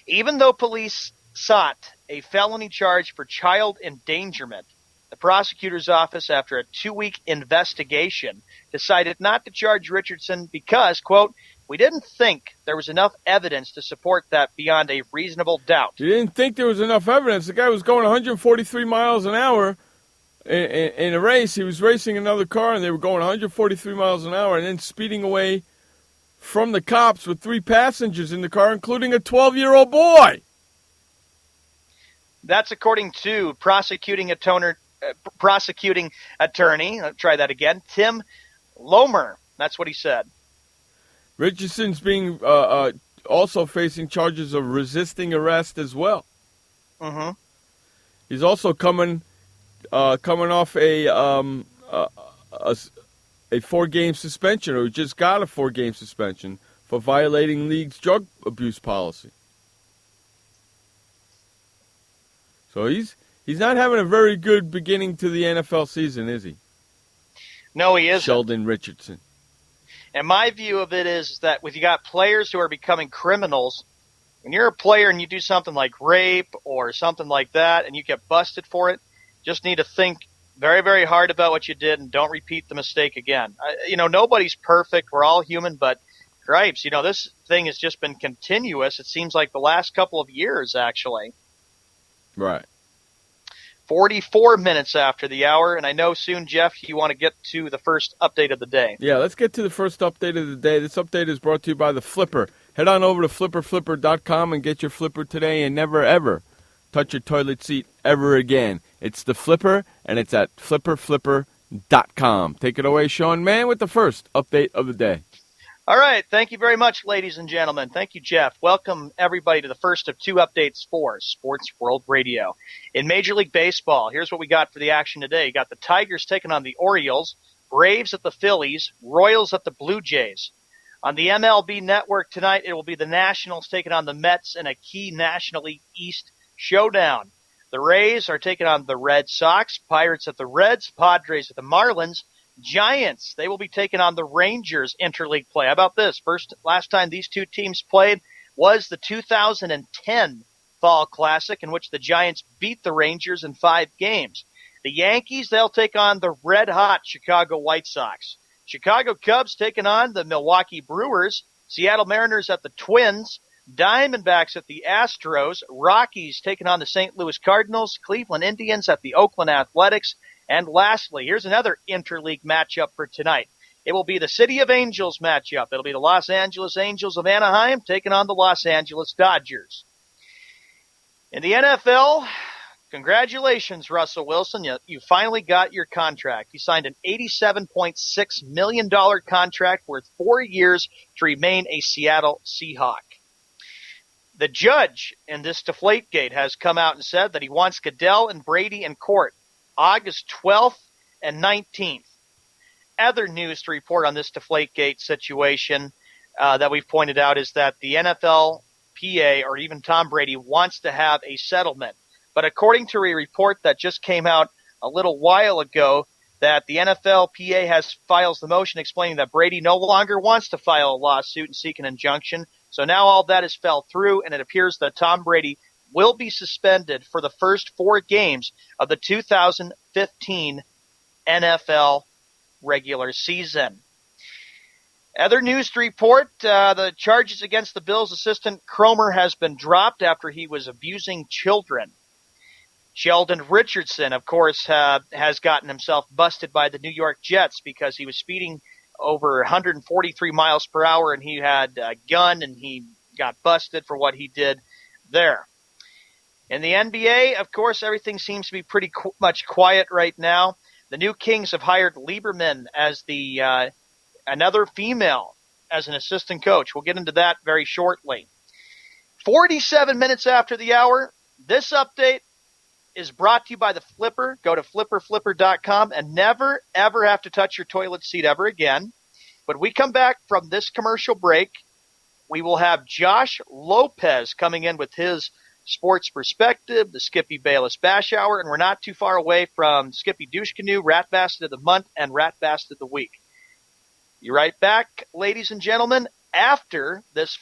Even though police sought a felony charge for child endangerment, the prosecutor's office, after a 2-week investigation, decided not to charge Richardson because, quote, we didn't think there was enough evidence to support that beyond a reasonable doubt. You didn't think there was enough evidence. The guy was going 143 miles an hour in a race. He was racing another car, and they were going 143 miles an hour and then speeding away from the cops with 3 passengers in the car, including a 12-year-old boy. That's according to prosecuting attorney, I'll try that again, Tim Lomer. That's what he said. Richardson's being also facing charges of resisting arrest as well. Mm-hmm. He's also coming off a 4-game suspension, or just got a 4-game suspension for violating league's drug abuse policy. So he's not having a very good beginning to the NFL season, is he? No, he isn't. Sheldon Richardson. And my view of it is that if you got players who are becoming criminals, when you're a player and you do something like rape or something like that and you get busted for it, just need to think very, very hard about what you did and don't repeat the mistake again. Nobody's perfect. We're all human, but gripes, this thing has just been continuous. It seems like the last couple of years, actually. Right. 44 minutes after the hour, and I know soon, Jeff, you want to get to the first update of the day. Yeah, let's get to the first update of the day. This update is brought to you by The Flipper. Head on over to flipperflipper.com and get your Flipper today and never, ever touch your toilet seat ever again. It's The Flipper, and it's at flipperflipper.com. Take it away, Sean Mann, with the first update of the day. All right. Thank you very much, ladies and gentlemen. Thank you, Jeff. Welcome, everybody, to the first of 2 updates for Sports World Radio. In Major League Baseball, here's what we got for the action today. You got the Tigers taking on the Orioles, Braves at the Phillies, Royals at the Blue Jays. On the MLB Network tonight, it will be the Nationals taking on the Mets in a key National League East showdown. The Rays are taking on the Red Sox, Pirates at the Reds, Padres at the Marlins, Giants, they will be taking on the Rangers interleague play. How about this? Last time these two teams played was the 2010 Fall Classic, in which the Giants beat the Rangers in 5 games. The Yankees, they'll take on the red-hot Chicago White Sox. Chicago Cubs taking on the Milwaukee Brewers. Seattle Mariners at the Twins. Diamondbacks at the Astros. Rockies taking on the St. Louis Cardinals. Cleveland Indians at the Oakland Athletics. And lastly, here's another interleague matchup for tonight. It will be the City of Angels matchup. It'll be the Los Angeles Angels of Anaheim taking on the Los Angeles Dodgers. In the NFL, congratulations, Russell Wilson. You finally got your contract. You signed an $87.6 million contract worth 4 years to remain a Seattle Seahawk. The judge in this Deflategate has come out and said that he wants Goodell and Brady in court August 12th and 19th. Other news to report on this Deflategate situation that we've pointed out is that the NFLPA, or even Tom Brady, wants to have a settlement. But according to a report that just came out a little while ago, that the NFLPA files the motion explaining that Brady no longer wants to file a lawsuit and seek an injunction. So now all that has fell through, and it appears that Tom Brady will be suspended for the first 4 games of the 2015 NFL regular season. Other news to report, the charges against the Bills assistant Cromer has been dropped after he was abusing children. Sheldon Richardson, of course, has gotten himself busted by the New York Jets because he was speeding over 143 miles per hour, and he had a gun, and he got busted for what he did there. In the NBA, of course, everything seems to be pretty much quiet right now. The new Kings have hired Lieberman as another female as an assistant coach. We'll get into that very shortly. 47 minutes after the hour, this update is brought to you by The Flipper. Go to flipperflipper.com and never, ever have to touch your toilet seat ever again. When we come back from this commercial break, we will have Josh Lopez coming in with his sports perspective, the Skippy Bayless Bash Hour, and we're not too far away from Skippy Douche Canoe, Rat Bastard of the Month, and Rat Bastard of the Week. You're right back, ladies and gentlemen, after this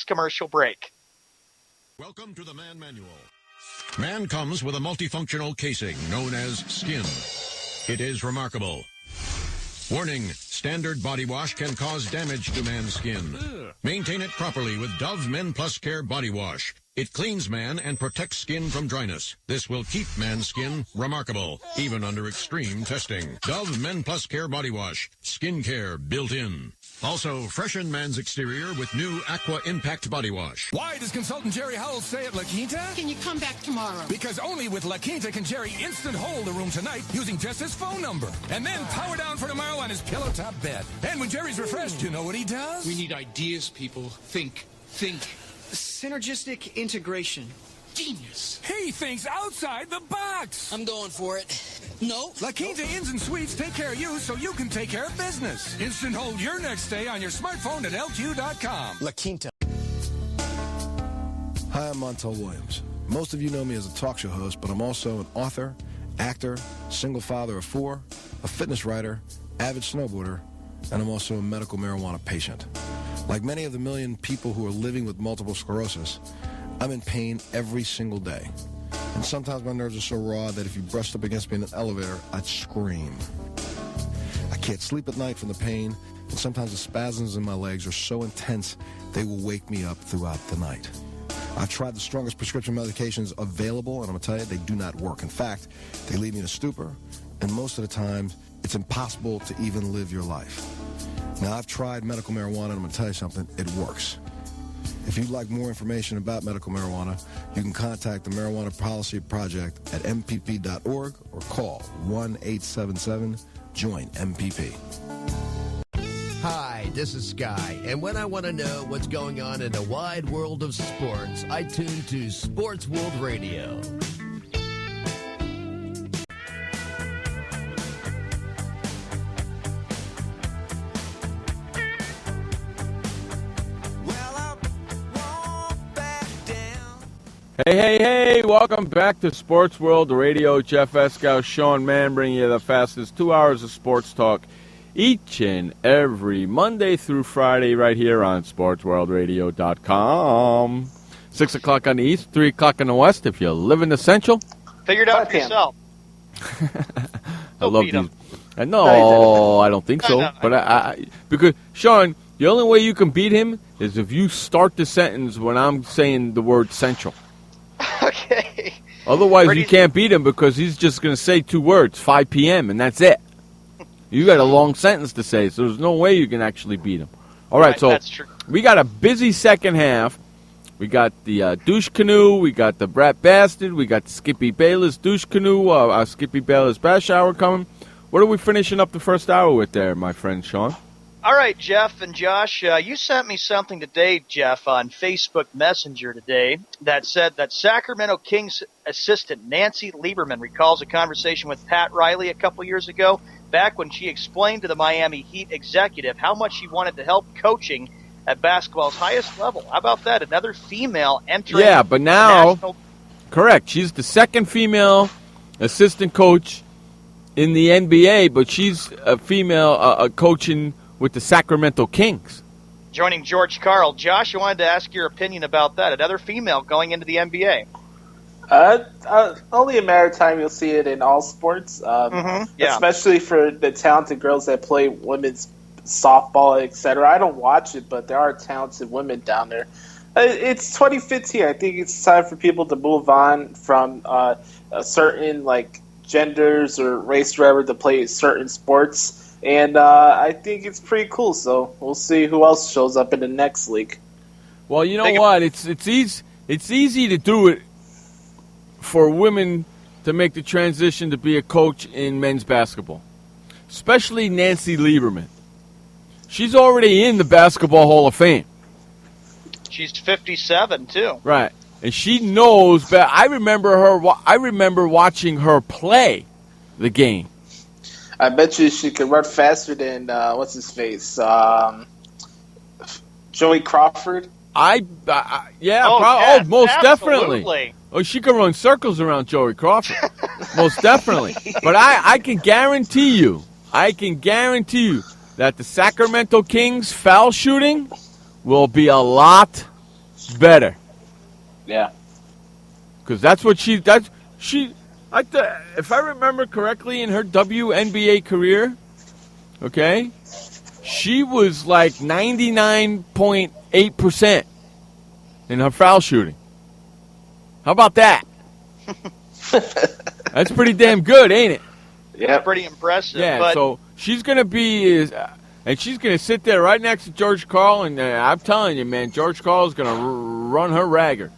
commercial break. Welcome to the Man Manual. Man comes with a multifunctional casing known as skin. It is remarkable. Warning, standard body wash can cause damage to man's skin. Maintain it properly with Dove Men Plus Care Body Wash. It cleans man and protects skin from dryness. This will keep man's skin remarkable, even under extreme testing. Dove Men Plus Care Body Wash. Skin care built in. Also, freshen man's exterior with new Aqua Impact Body Wash. Why does consultant Jerry Howell say at La Quinta? Can you come back tomorrow? Because only with La Quinta can Jerry instant hold the room tonight using just his phone number. And then power down for tomorrow on his pillow top bed. And when Jerry's refreshed, you know what he does? We need ideas, people. Think. Synergistic integration. Genius. He thinks outside the box. I'm going for it. No. La Quinta Inns and Suites take care of you so you can take care of business. Instant hold your next stay on your smartphone at LQ.com. La Quinta. Hi, I'm Montel Williams. Most of you know me as a talk show host, but I'm also an author, actor, single father of 4, a fitness writer, avid snowboarder, and I'm also a medical marijuana patient. Like many of the million people who are living with multiple sclerosis, I'm in pain every single day. And sometimes my nerves are so raw that if you brushed up against me in an elevator, I'd scream. I can't sleep at night from the pain, and sometimes the spasms in my legs are so intense they will wake me up throughout the night. I've tried the strongest prescription medications available, and I'm going to tell you, they do not work. In fact, they leave me in a stupor, and most of the time, it's impossible to even live your life. Now, I've tried medical marijuana, and I'm going to tell you something, it works. If you'd like more information about medical marijuana, you can contact the Marijuana Policy Project at mpp.org or call 1-877-JOIN-MPP. Hi, this is Sky, and when I want to know what's going on in the wide world of sports, I tune to Sports World Radio. Hey, welcome back to Sports World Radio. Jeff Eskow, Sean Mann, bringing you the fastest 2 hours of sports talk each and every Monday through Friday right here on SportsWorldRadio.com. 6 o'clock on the east, 3 o'clock on the west if you live in the central. Figure it out for yourself. I love these. No, I don't think so. No. But I because, Sean, the only way you can beat him is if you start the sentence when I'm saying the word central. Okay. Otherwise, you can't beat him because he's just going to say 2 words, 5 p.m., and that's it. You got a long sentence to say, so there's no way you can actually beat him. All right, so that's true. We got a busy second half. We got the douche canoe. We got the Brat Bastard. We got Skippy Bayless douche canoe. Skippy Bayless bash hour coming. What are we finishing up the first hour with there, my friend Sean? All right, Jeff and Josh, you sent me something today, Jeff, on Facebook Messenger today that said that Sacramento Kings assistant Nancy Lieberman recalls a conversation with Pat Riley a couple years ago, back when she explained to the Miami Heat executive how much she wanted to help coaching at basketball's highest level. How about that? Another female entering. Yeah, but now, correct, she's the second female assistant coach in the NBA, but she's a female coaching with the Sacramento Kings. Joining George Karl. Josh, I wanted to ask your opinion about that. Another female going into the NBA. Only in maritime you'll see it in all sports, especially for the talented girls that play women's softball, etc. I don't watch it, but there are talented women down there. It's 2015. I think it's time for people to move on from a certain genders or race, whatever, to play certain sports. And I think it's pretty cool, so we'll see who else shows up in the next league. Well, you know what? It's easy to do it for women to make the transition to be a coach in men's basketball, especially Nancy Lieberman. She's already in the Basketball Hall of Fame. She's 57 too. Right, and she knows. But I remember watching her play the game. I bet you she could run faster than what's his face, Joey Crawford. Most definitely. Oh, she can run circles around Joey Crawford, most definitely. But I can guarantee you that the Sacramento Kings foul shooting will be a lot better. Yeah. Because if I remember correctly, in her WNBA career, okay, she was like 99.8% in her foul shooting. How about that? That's pretty damn good, ain't it? Yeah, pretty impressive. Yeah, but so she's going to be, and she's going to sit there right next to George Karl, and I'm telling you, man, George Karl is going to run her ragged.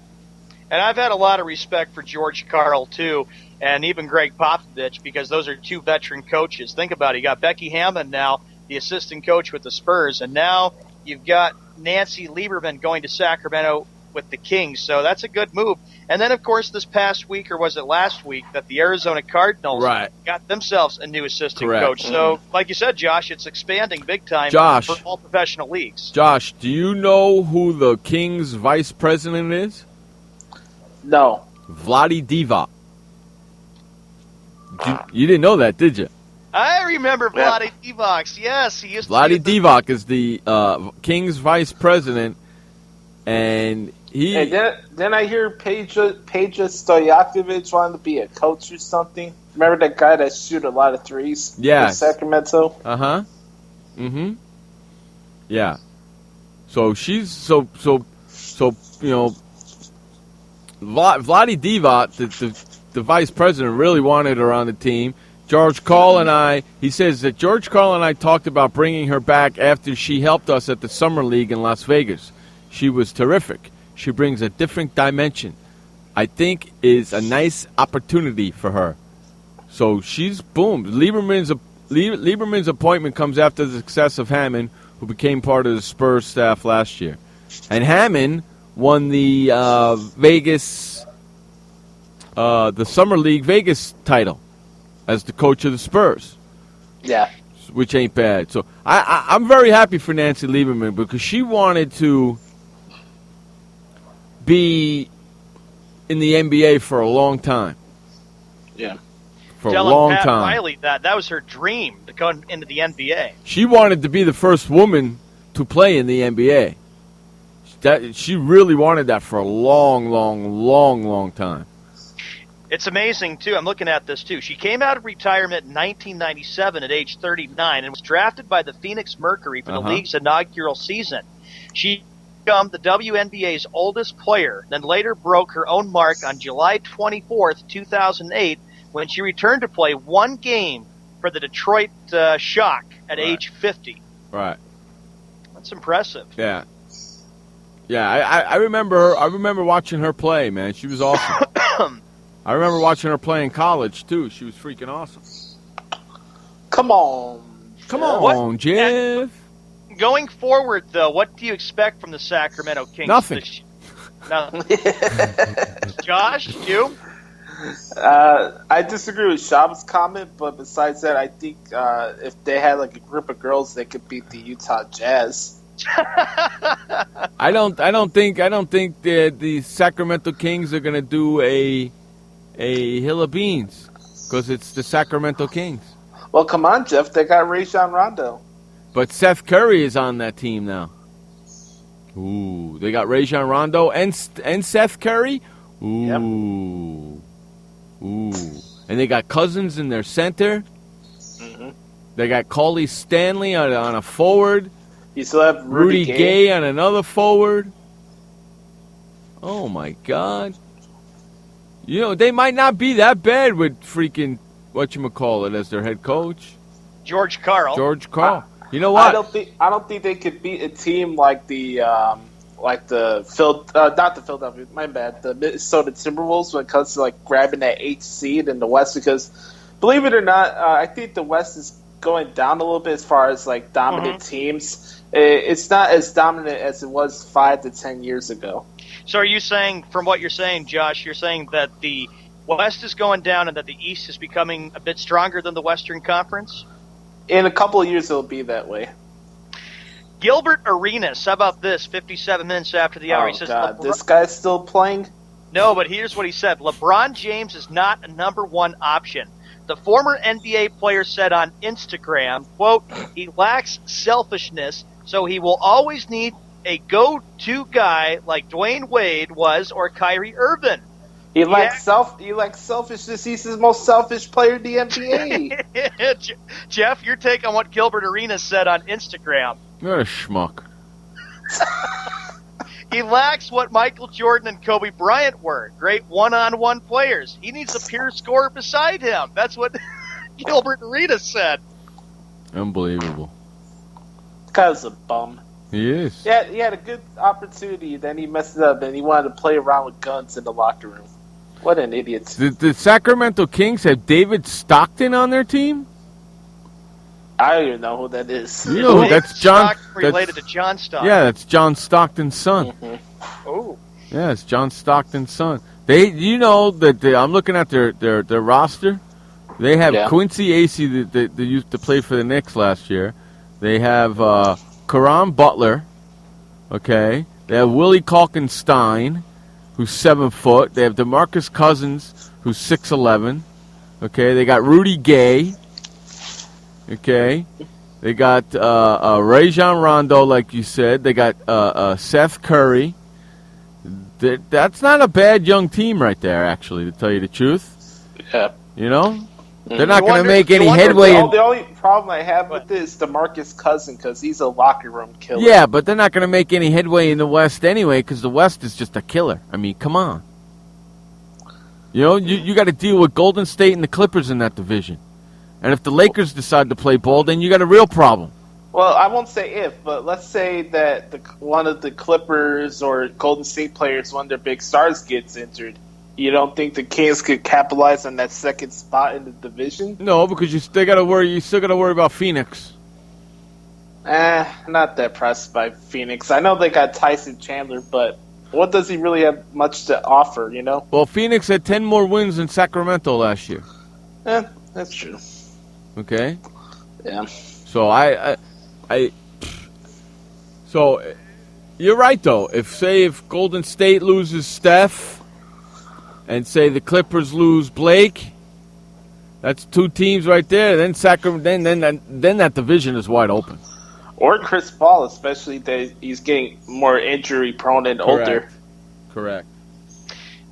And I've had a lot of respect for George Karl, too, and even Greg Popovich, because those are two veteran coaches. Think about it. You got Becky Hammond now, the assistant coach with the Spurs, and now you've got Nancy Lieberman going to Sacramento with the Kings, so that's a good move. And then, of course, this past week, or was it last week, that the Arizona Cardinals got themselves a new assistant coach. So, like you said, Josh, it's expanding big time for all professional leagues. Josh, do you know who the Kings vice president is? No. Vlade Divac. You didn't know that, did you? I remember Vlade Divac. Yes, he used to Vlade Divac is the Kings vice president, and And then I hear Peja Stojakovic wanted to be a coach or something. Remember that guy that shoot a lot of threes? Yeah. In Sacramento? Uh-huh. Mm-hmm. Yeah. So she's so you know, Vlade Divac, the vice president, really wanted her on the team. George Karl and I, he says that George Karl and I talked about bringing her back after she helped us at the Summer League in Las Vegas. She was terrific. She brings a different dimension. I think is a nice opportunity for her. So she's boom. Lieberman's appointment comes after the success of Hammond, who became part of the Spurs staff last year. And Hammond won the the Summer League Vegas title as the coach of the Spurs. Yeah. Which ain't bad. So I'm very happy for Nancy Lieberman because she wanted to be in the NBA for a long time. Yeah. For a long Pat time. Riley that was her dream to go into the NBA. She wanted to be the first woman to play in the NBA. She really wanted that for a long time. It's amazing, too. I'm looking at this, too. She came out of retirement in 1997 at age 39 and was drafted by the Phoenix Mercury for the league's inaugural season. She became the WNBA's oldest player, then later broke her own mark on July 24th, 2008, when she returned to play one game for the Detroit Shock at age 50. Right. That's impressive. Yeah. Yeah, I remember her. I remember watching her play, man. She was awesome. I remember watching her play in college, too. She was freaking awesome. Come on, Jeff. Going forward, though, what do you expect from the Sacramento Kings? Nothing. Nothing. Josh, you? I disagree with Shab's comment, but besides that, I think if they had like a group of girls, they could beat the Utah Jazz. I don't think the Sacramento Kings are going to do a hill of beans because it's the Sacramento Kings. Well, come on, Jeff. They got Rajon Rondo. But Seth Curry is on that team now. Ooh, they got Rajon Rondo and Seth Curry. Ooh, ooh, and they got Cousins in their center. Mm-hmm. They got Cauley Stanley on a forward. You still have Rudy Gay on another forward. Oh my God! You know they might not be that bad with freaking whatchamacallit as their head coach. George Karl. You know what? I don't think they could beat a team like the Philadelphia. My bad. The Minnesota Timberwolves when it comes to like grabbing that 8th seed in the West because, believe it or not, I think the West is going down a little bit as far as like dominant teams. It's not as dominant as it was 5 to 10 years ago. So are you saying, from what you're saying, Josh, you're saying that the West is going down and that the East is becoming a bit stronger than the Western Conference? In a couple of years, it'll be that way. Gilbert Arenas, how about this? 57 minutes after the hour. He says, God, this guy's still playing? No, but here's what he said. LeBron James is not a number one option. The former NBA player said on Instagram, quote, he lacks selfishness, so he will always need a go-to guy like Dwayne Wade was or Kyrie Irving. He lacks selfishness. He's the most selfish player in the NBA. Jeff, your take on what Gilbert Arenas said on Instagram. You're a schmuck. He lacks what Michael Jordan and Kobe Bryant were, great one-on-one players. He needs a peer scorer beside him. That's what Gilbert Arenas said. Unbelievable. This guy's a bum. He is. Yeah, he had a good opportunity, then he messed it up, and he wanted to play around with guns in the locker room. What an idiot. The Sacramento Kings have David Stockton on their team? I don't even know who that is. You know, that's John. Related to John Stockton. Yeah, that's John Stockton's son. Mm-hmm. Oh. Yeah, it's John Stockton's son. You know that I'm looking at their roster. They have Quincy Acey that used to play for the Knicks last year. They have Caron Butler. Okay. They have Willie Kalkenstein, who's 7 foot. They have DeMarcus Cousins, who's 6'11". Okay. They got Rudy Gay. Okay, they got Rajon Rondo, like you said. They got Seth Curry. That's not a bad young team right there, actually, to tell you the truth. Yeah. You know? They're not going to make any headway. The only problem I have with this is DeMarcus Cousins, because he's a locker room killer. Yeah, but they're not going to make any headway in the West anyway, because the West is just a killer. I mean, come on. You know, you got to deal with Golden State and the Clippers in that division. And if the Lakers decide to play ball, then you got a real problem. Well, I won't say if, but let's say that one of the Clippers or Golden State players, one of their big stars, gets injured. You don't think the Kings could capitalize on that second spot in the division? No, because you still got to worry. You still got to worry about Phoenix. Not that pressed by Phoenix. I know they got Tyson Chandler, but what does he really have much to offer? You know. Well, Phoenix had 10 more wins than Sacramento last year. That's true. Okay. Yeah. So so you're right though. If Golden State loses Steph, and say the Clippers lose Blake, that's 2 teams right there. Then then that division is wide open. Or Chris Paul, especially that he's getting more injury prone and older. Correct.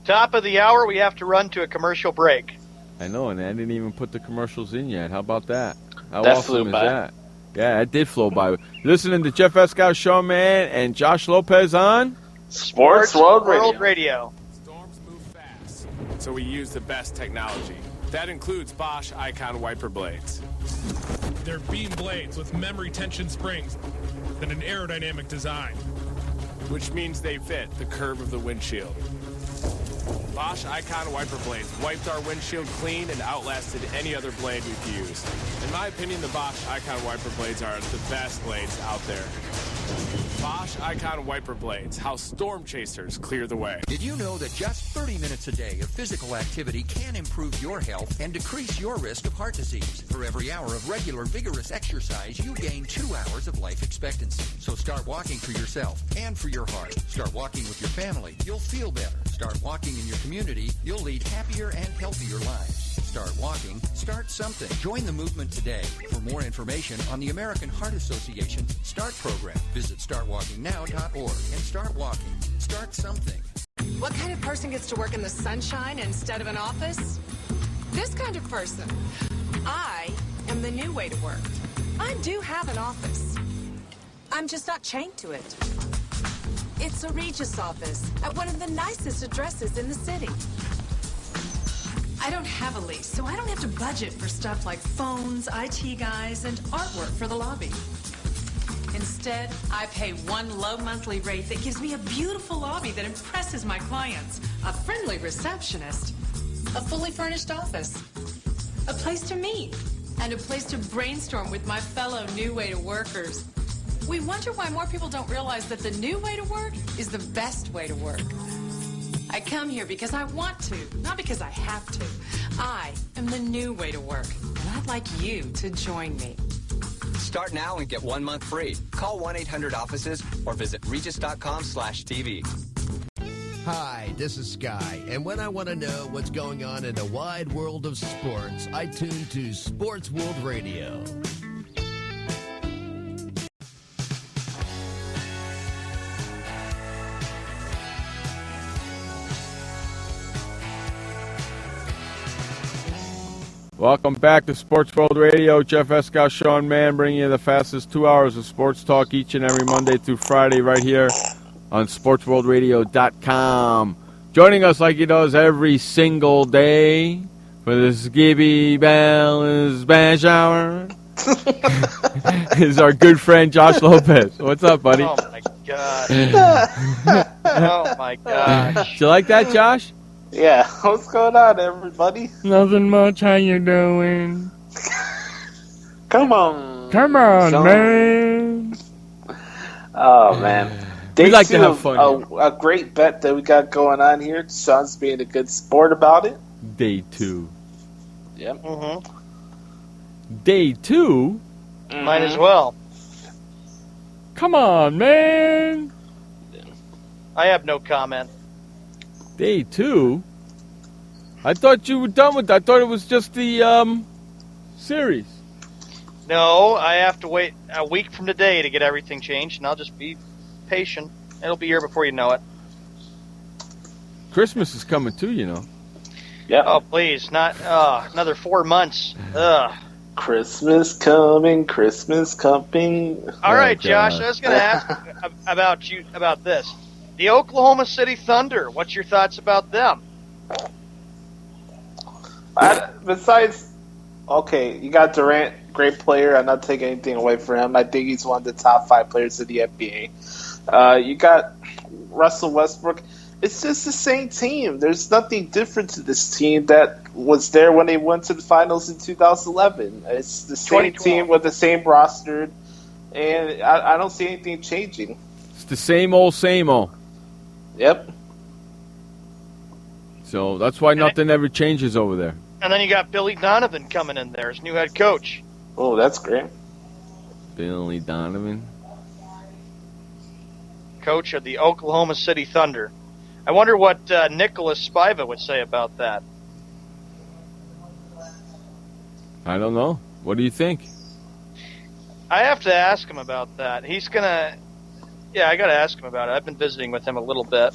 Top of the hour, we have to run to a commercial break. I know, and I didn't even put the commercials in yet. How about that? How that awesome flew is by. that? Yeah, it did flow by. Listening to Jeff Escow, Sean Mann, and Josh Lopez on Sports World Radio. Storms move fast, so we use the best technology. That includes Bosch Icon wiper blades. They're beam blades with memory tension springs and an aerodynamic design, which means they fit the curve of the windshield. Bosch Icon wiper blades wiped our windshield clean and outlasted any other blade we've used. In my opinion, the Bosch Icon wiper blades are the best blades out there. Bosch Icon wiper blades, how storm chasers clear the way. Did you know that just 30 minutes a day of physical activity can improve your health and decrease your risk of heart disease? For every hour of regular, vigorous exercise, you gain 2 hours of life expectancy. So start walking for yourself and for your heart. Start walking with your family. You'll feel better. Start walking in your community. You'll lead happier and healthier lives. Start walking. Start something. Join the movement today. For more information on the American Heart Association's START program, visit startwalkingnow.org and start walking. Start something. What kind of person gets to work in the sunshine instead of an office? This kind of person. I am the new way to work. I do have an office. I'm just not chained to it. It's a Regis office at one of the nicest addresses in the city. I don't have a lease, so I don't have to budget for stuff like phones, IT guys, and artwork for the lobby. Instead, I pay one low monthly rate that gives me a beautiful lobby that impresses my clients, a friendly receptionist, a fully furnished office, a place to meet, and a place to brainstorm with my fellow New Way to Workers. We wonder why more people don't realize that the new way to work is the best way to work. I come here because I want to, not because I have to. I am the new way to work, and I'd like you to join me. Start now and get 1 month free. Call 1-800-OFFICES or visit regis.com/TV. Hi, this is Sky, and when I want to know what's going on in the wide world of sports, I tune to Sports World Radio. Welcome back to Sports World Radio. Jeff Escow, Sean Mann, bringing you the fastest 2 hours of sports talk each and every Monday through Friday right here on SportsWorldRadio.com. Joining us like he does every single day for the Skibby Balance Bash Hour is our good friend Josh Lopez. What's up, buddy? Oh, my gosh. Oh, my gosh. You like that, Josh? Yeah. What's going on, everybody? Nothing much. How you doing? Come on. Come on, Sean. man. Oh, man. We like to have fun. A great bet that we got going on here. Sean's being a good sport about it. Day 2. Yep. Mm-hmm. Day 2? Might as well. Come on, man. I have no comment. Day 2? I thought you were done with that. I thought it was just the series. No, I have to wait a week from today to get everything changed, and I'll just be patient. It'll be here before you know it. Christmas is coming too, you know. Yeah. Oh, please, not another 4 months. Ugh. Christmas coming, Christmas coming. All right, Josh, I was going to ask about this. The Oklahoma City Thunder, what's your thoughts about them? Besides, okay, you got Durant, great player. I'm not taking anything away from him. I think he's one of the top 5 players in the NBA. You got Russell Westbrook. It's just the same team. There's nothing different to this team that was there when they went to the finals in 2011. It's the same team with the same roster, and I don't see anything changing. It's the same old. Yep. So that's why nothing ever changes over there. And then you got Billy Donovan coming in there as new head coach. Oh, that's great. Billy Donovan. Coach of the Oklahoma City Thunder. I wonder what Nicholas Spiva would say about that. I don't know. What do you think? I have to ask him about that. He's going to... Yeah, I got to ask him about it. I've been visiting with him a little bit.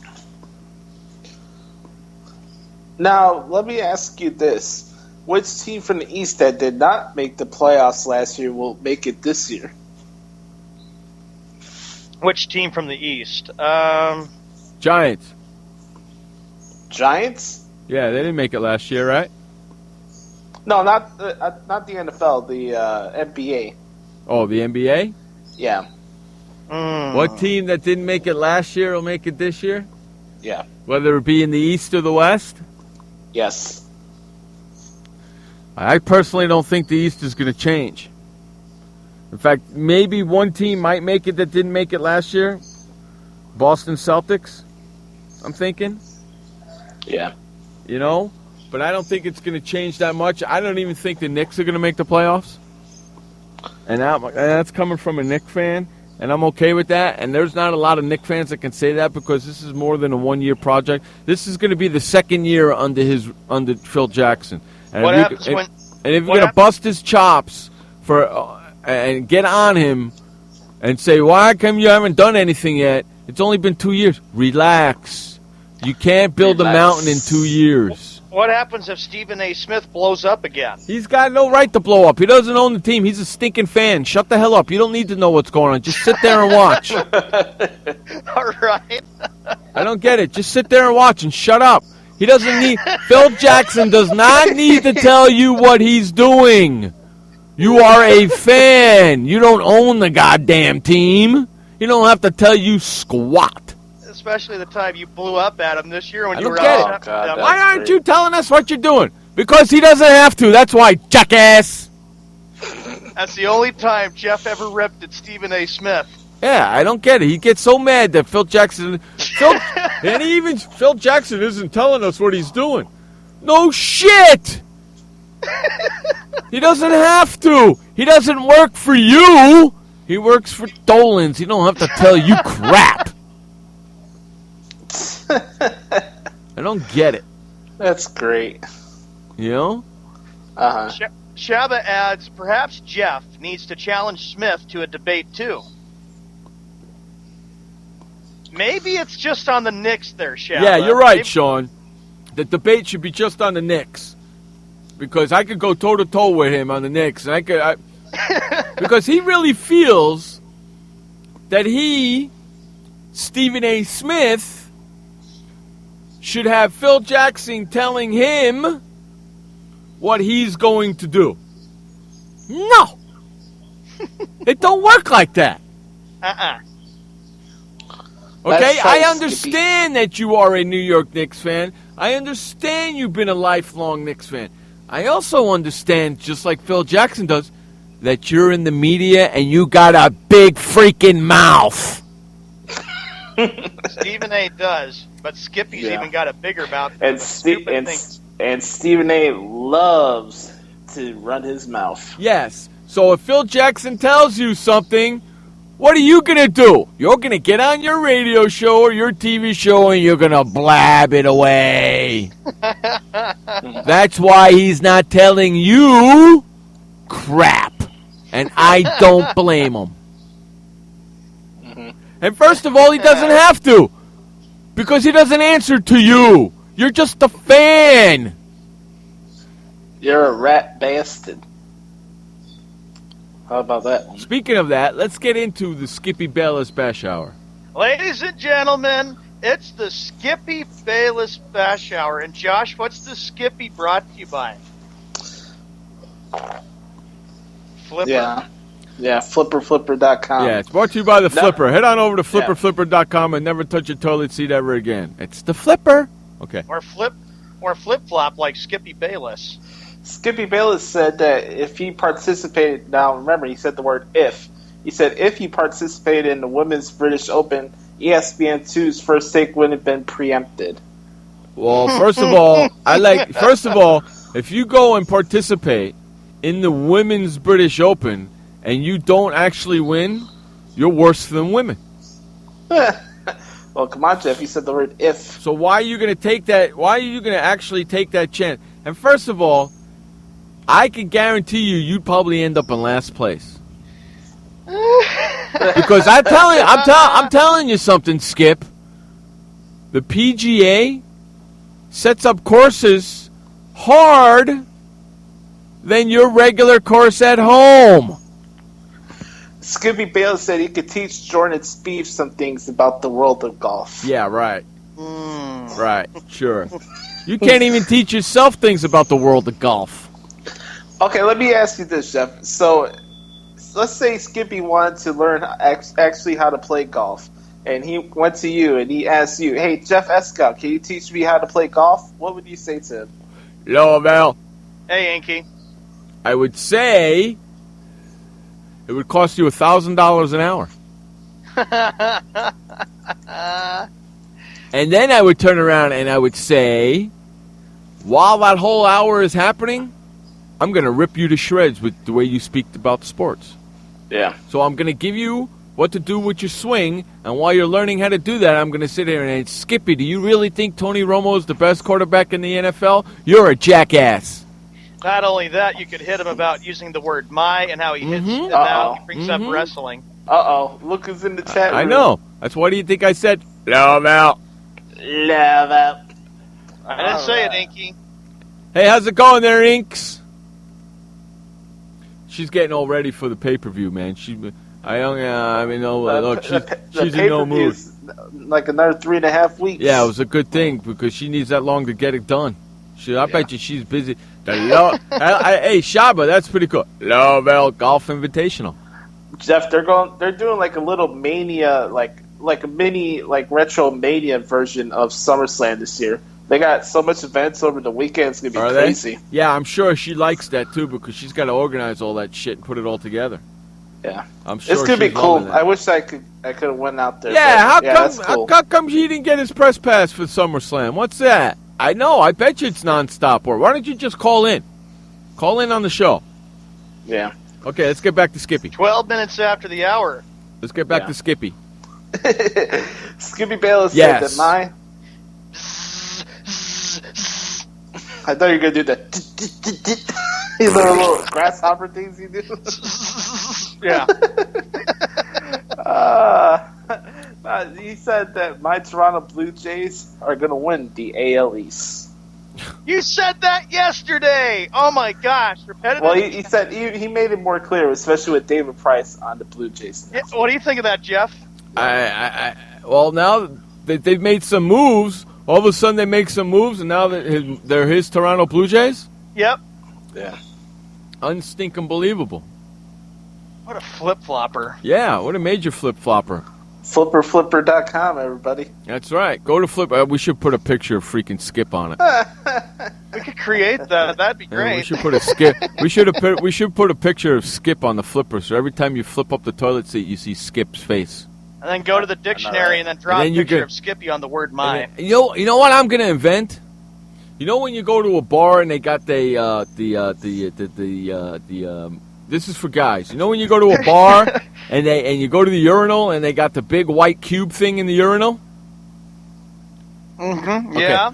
Now, let me ask you this. Which team from the East that did not make the playoffs last year will make it this year? Which team from the East? Giants. Giants? Yeah, they didn't make it last year, right? No, not the NFL, the NBA. Oh, the NBA? Yeah. What team that didn't make it last year will make it this year? Yeah. Whether it be in the East or the West? Yes. I personally don't think the East is going to change. In fact, maybe one team might make it that didn't make it last year. Boston Celtics, I'm thinking. Yeah. You know? But I don't think it's going to change that much. I don't even think the Knicks are going to make the playoffs. And that's coming from a Knicks fan. And I'm okay with that. And there's not a lot of Knicks fans that can say that because this is more than a one-year project. This is going to be the second year under Phil Jackson. And if you're going to bust his chops and get on him and say, why come you haven't done anything yet? It's only been 2 years. Relax. You can't build a mountain in 2 years. What happens if Stephen A. Smith blows up again? He's got no right to blow up. He doesn't own the team. He's a stinking fan. Shut the hell up. You don't need to know what's going on. Just sit there and watch. All right. I don't get it. Just sit there and watch and shut up. He doesn't need... Phil Jackson does not need to tell you what he's doing. You are a fan. You don't own the goddamn team. He don't have to tell you squat. Especially the time you blew up at him this year when you were out. Why aren't you telling us what you're doing? Because he doesn't have to. That's why, jackass. That's the only time Jeff ever ripped at Stephen A. Smith. Yeah, I don't get it. He gets so mad that Phil Jackson isn't telling us what he's doing. No shit. He doesn't have to. He doesn't work for you. He works for Dolan's. He don't have to tell you crap. I don't get it. That's great. You know? Uh-huh. Shaba adds, perhaps Jeff needs to challenge Smith to a debate, too. Maybe it's just on the Knicks there, Shaba. Yeah, you're right, Sean. The debate should be just on the Knicks. because I could go toe-to-toe with him on the Knicks. And because he really feels that Stephen A. Smith, should have Phil Jackson telling him what he's going to do. No. It don't work like that. Okay, I understand that you are a New York Knicks fan. I understand you've been a lifelong Knicks fan. I also understand, just like Phil Jackson does, that you're in the media and you got a big freaking mouth. Stephen A. does, but Skippy's even got a bigger mouth. And Stephen A. loves to run his mouth. Yes. So if Phil Jackson tells you something, what are you going to do? You're going to get on your radio show or your TV show and you're going to blab it away. That's why he's not telling you crap. And I don't blame him. And first of all, he doesn't have to. Because he doesn't answer to you. You're just a fan. You're a rat bastard. How about that one? Speaking of that, let's get into the Skippy Bayless Bash Hour. Ladies and gentlemen, it's the Skippy Bayless Bash Hour. And Josh, what's the Skippy brought to you by? Flipper. Yeah, flipperflipper.com. Yeah, it's brought to you by the Flipper. Head on over to flipperflipper.com and never touch a toilet seat ever again. It's the Flipper. Okay. Or flip-flop like Skippy Bayless. Skippy Bayless said that if he participated, now remember, he said the word if. He said if he participated in the Women's British Open, ESPN2's first take wouldn't have been preempted. Well, first of all, if you go and participate in the Women's British Open and you don't actually win, you're worse than women. Well, come on, Jeff. You said the word if. So why are you going to take that? Why are you going to actually take that chance? And first of all, I can guarantee you'd probably end up in last place. Because I'm telling you something, Skip. The PGA sets up courses hard than your regular course at home. Skippy Bayless said he could teach Jordan Spieth some things about the world of golf. Yeah, right. Right, sure. You can't even teach yourself things about the world of golf. Okay, let me ask you this, Jeff. So, let's say Skippy wanted to learn actually how to play golf, and he went to you and he asked you, "Hey, Jeff Escout, can you teach me how to play golf?" What would you say to him? Hello, Val. Hey, Inky. I would say it would cost you $1,000 an hour. And then I would turn around and I would say, while that whole hour is happening, I'm going to rip you to shreds with the way you speak about sports. Yeah. So I'm going to give you what to do with your swing, and while you're learning how to do that, I'm going to sit here and say, Skippy, do you really think Tony Romo is the best quarterback in the NFL? You're a jackass. Not only that, you could hit him about using the word "my" and how he hits it out. He brings up wrestling. Look who's in the chat room. I know. That's why do you think I said, love out. Love out. I didn't say it, Inky. Hey, how's it going there, Inks? She's getting all ready for the pay-per-view, man. She's in no mood. Like another 3.5 weeks. Yeah, it was a good thing because she needs that long to get it done. I bet you she's busy. Hey, Shaba, that's pretty cool. Lovell Golf Invitational. Jeff, they're doing like a little mania, like a mini retro mania version of SummerSlam this year. They got so much events over the weekend, it's going to be crazy. They? Yeah, I'm sure she likes that, too, because she's got to organize all that shit and put it all together. Yeah. I'm sure it's going to be cool. I wish I could have went out there. Yeah, how come he didn't get his press pass for SummerSlam? What's that? I know. I bet you it's nonstop. Or why don't you just call in? Call in on the show. Yeah. Okay, let's get back to Skippy. 12 minutes after the hour. Let's get back to Skippy. Skippy Bayless said that I thought you were going to do that. These little grasshopper things you do. Yeah. He said that my Toronto Blue Jays are going to win the AL East. You said that yesterday. Oh my gosh, repetitive. Well, he said he made it more clear, especially with David Price on the Blue Jays. What do you think of that, Jeff? Well, now that they've made some moves, all of a sudden they make some moves, and now that they're his Toronto Blue Jays? Yep. Yeah. Unstinking believable. What a flip-flopper. Yeah, what a major flip-flopper. Flipperflipper.com, everybody. That's right. Go to Flip. We should put a picture of freaking Skip on it. We could create that. That'd be great. We should put a Skip. We should put a picture of Skip on the flipper, so every time you flip up the toilet seat, you see Skip's face. And then go to the dictionary and then drop a picture of Skippy on the word "my." You know what I'm gonna invent? You know when you go to a bar and they got this is for guys. You know when you go to a bar and you go to the urinal and they got the big white cube thing in the urinal? Mm-hmm. Okay. Yeah.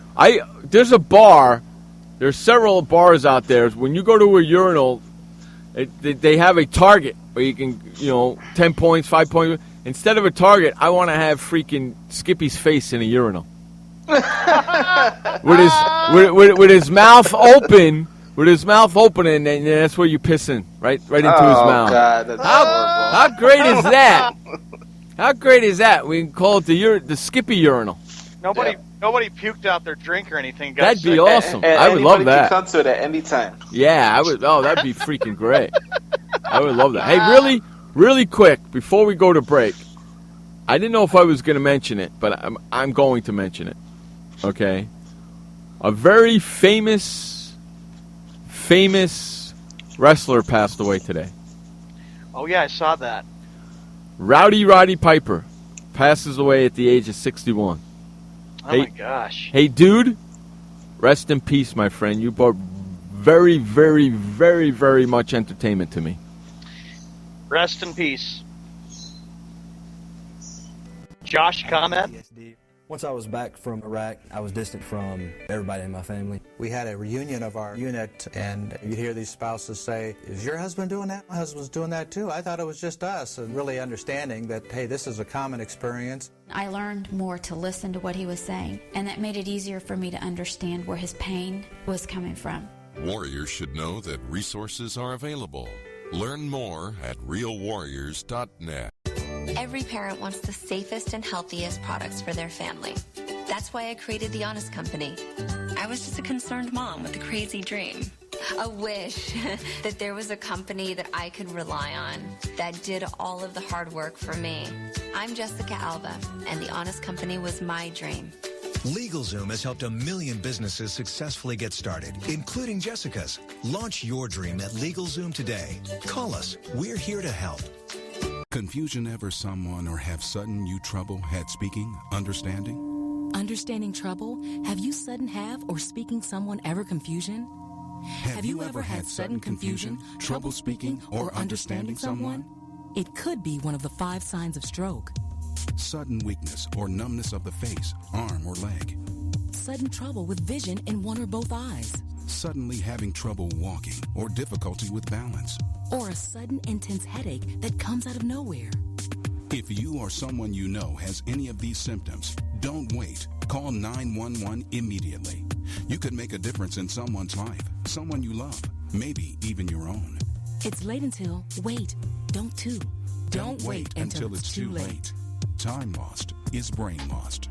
There's a bar. There's several bars out there. When you go to a urinal, they have a target where you can, 10 points, 5 points. Instead of a target, I want to have freaking Skippy's face in a urinal. with his mouth open. With his mouth open, and that's where you piss in, right into his mouth. Oh, God, that's horrible. How great is that? How great is that? We can call it the Skippy urinal. Nobody puked out their drink or anything. That'd be awesome. I would love that. Anybody can come to it at any time. Yeah, I would. Oh, that'd be freaking great. I would love that. Hey, really quick, before we go to break, I didn't know if I was going to mention it, but I'm going to mention it. Okay? A very famous wrestler passed away today. Oh, yeah, I saw that. Roddy Piper passes away at the age of 61. Oh, my gosh. Hey, dude, rest in peace, my friend. You brought very, very, very, very much entertainment to me. Rest in peace. Josh, comment? Once I was back from Iraq, I was distant from everybody in my family. We had a reunion of our unit, and you'd hear these spouses say, "Is your husband doing that? My husband's doing that too. I thought it was just us." And really understanding that, hey, this is a common experience. I learned more to listen to what he was saying, and that made it easier for me to understand where his pain was coming from. Warriors should know that resources are available. Learn more at realwarriors.net. Every parent wants the safest and healthiest products for their family. That's why I created The Honest Company. I was just a concerned mom with a crazy dream. A wish that there was a company that I could rely on that did all of the hard work for me. I'm Jessica Alba, and The Honest Company was my dream. LegalZoom has helped 1 million businesses successfully get started, including Jessica's. Launch your dream at LegalZoom today. Call us. We're here to help. Confusion ever someone or have sudden you trouble had speaking, understanding? Understanding trouble? Have you sudden have or speaking someone ever confusion? Have you ever had sudden confusion, trouble speaking, or understanding someone? It could be one of the 5 signs of stroke. Sudden weakness or numbness of the face, arm, or leg. Sudden trouble with vision in one or both eyes. Suddenly having trouble walking or difficulty with balance. Or a sudden intense headache that comes out of nowhere. If you or someone you know has any of these symptoms, don't wait. Call 911 immediately. You could make a difference in someone's life, someone you love, maybe even your own. It's late until, wait, don't too. Don't wait until it's too late. Time lost is brain lost.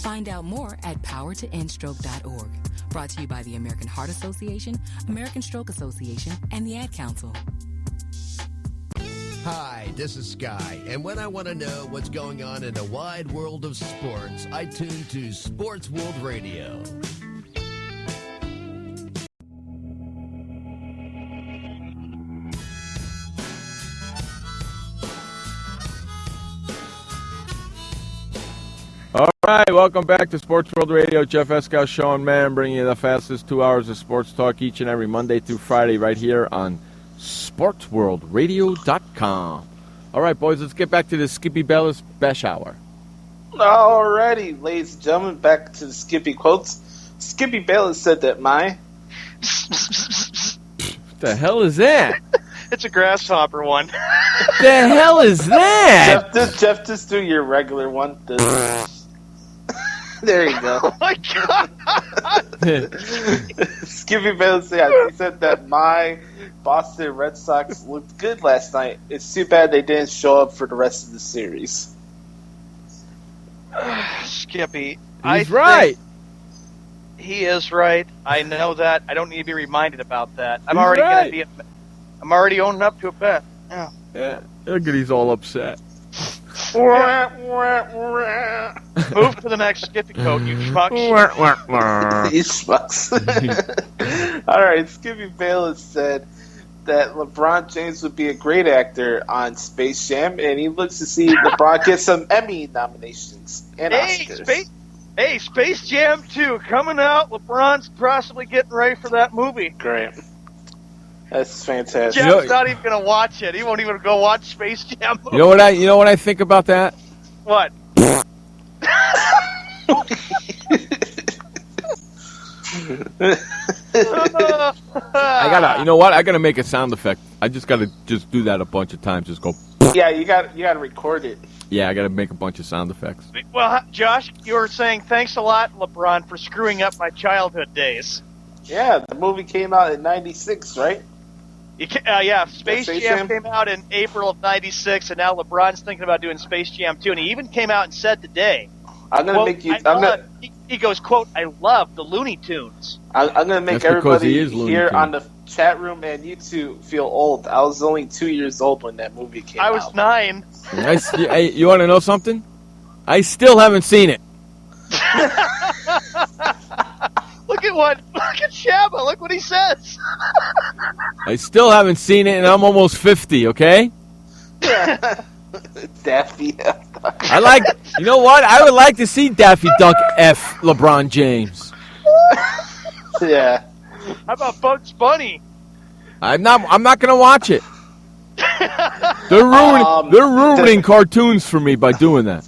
Find out more at powertoendstroke.org. Brought to you by the American Heart Association, American Stroke Association, and the Ad Council. Hi, this is Sky, and when I want to know what's going on in the wide world of sports, I tune to Sports World Radio. All right, welcome back to Sports World Radio. Jeff Eskow, Sean Mann, bringing you the fastest 2 hours of sports talk each and every Monday through Friday right here on SportsWorldRadio.com. All right, boys, let's get back to the Skippy Bayless Besh Hour. Alrighty, ladies and gentlemen, back to the Skippy quotes. Skippy Bayless said that What the hell is that? It's a grasshopper one. What the hell is that? Jeff, just do your regular one. There you go. Oh my God. Skippy Bayless he said that my Boston Red Sox looked good last night. It's too bad they didn't show up for the rest of the series. Skippy. He's right. He is right. I know that. I don't need to be reminded about that. I'm already owning up to a bet. Yeah. Yeah. Look at he's all upset. Move to the next Skippy coat, you schmucks. You schmucks. All right, Skippy Bayless said that LeBron James would be a great actor on Space Jam, and he looks to see LeBron get some Emmy nominations and Oscars. Space Jam 2 coming out. LeBron's possibly getting ready for that movie. Great. That's fantastic. Jeff's not even going to watch it. He won't even go watch Space Jam movie. You know what I think about that? What? You know what? I gotta make a sound effect. I just gotta do that a bunch of times. Just go. Yeah, you got to record it. Yeah, I gotta make a bunch of sound effects. Well, Josh, you were saying thanks a lot, LeBron, for screwing up my childhood days. Yeah, the movie came out in '96, right? Space Jam came out in April of '96, and now LeBron's thinking about doing Space Jam 2, and he even came out and said today, he goes, quote, I love the Looney Tunes. I'm going to make everybody here on the chat room and YouTube feel old. I was only 2 years old when that movie came out. I was 9. Hey, you want to know something? I still haven't seen it. Look at Shabba. Look what he says. I still haven't seen it, and I'm almost 50, okay? Daffy. You know what? I would like to see Daffy Duck F. LeBron James. Yeah. How about Bugs Bunny? I'm not going to watch it. They're ruining cartoons for me by doing that.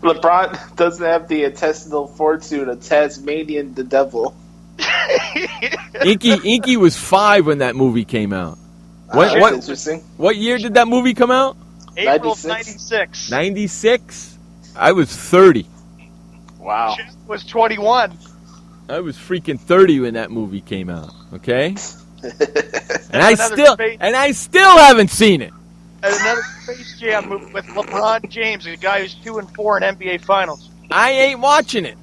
LeBron doesn't have the intestinal fortitude of Tasmanian the Devil. Inky was 5 when that movie came out. That's interesting. What year did that movie come out? April of 96. 96? I was 30. Wow. Jeff was 21. I was freaking 30 when that movie came out. Okay? And I still haven't seen it. And another Space Jam movie with LeBron James, a guy who's 2-4 in NBA Finals. I ain't watching it.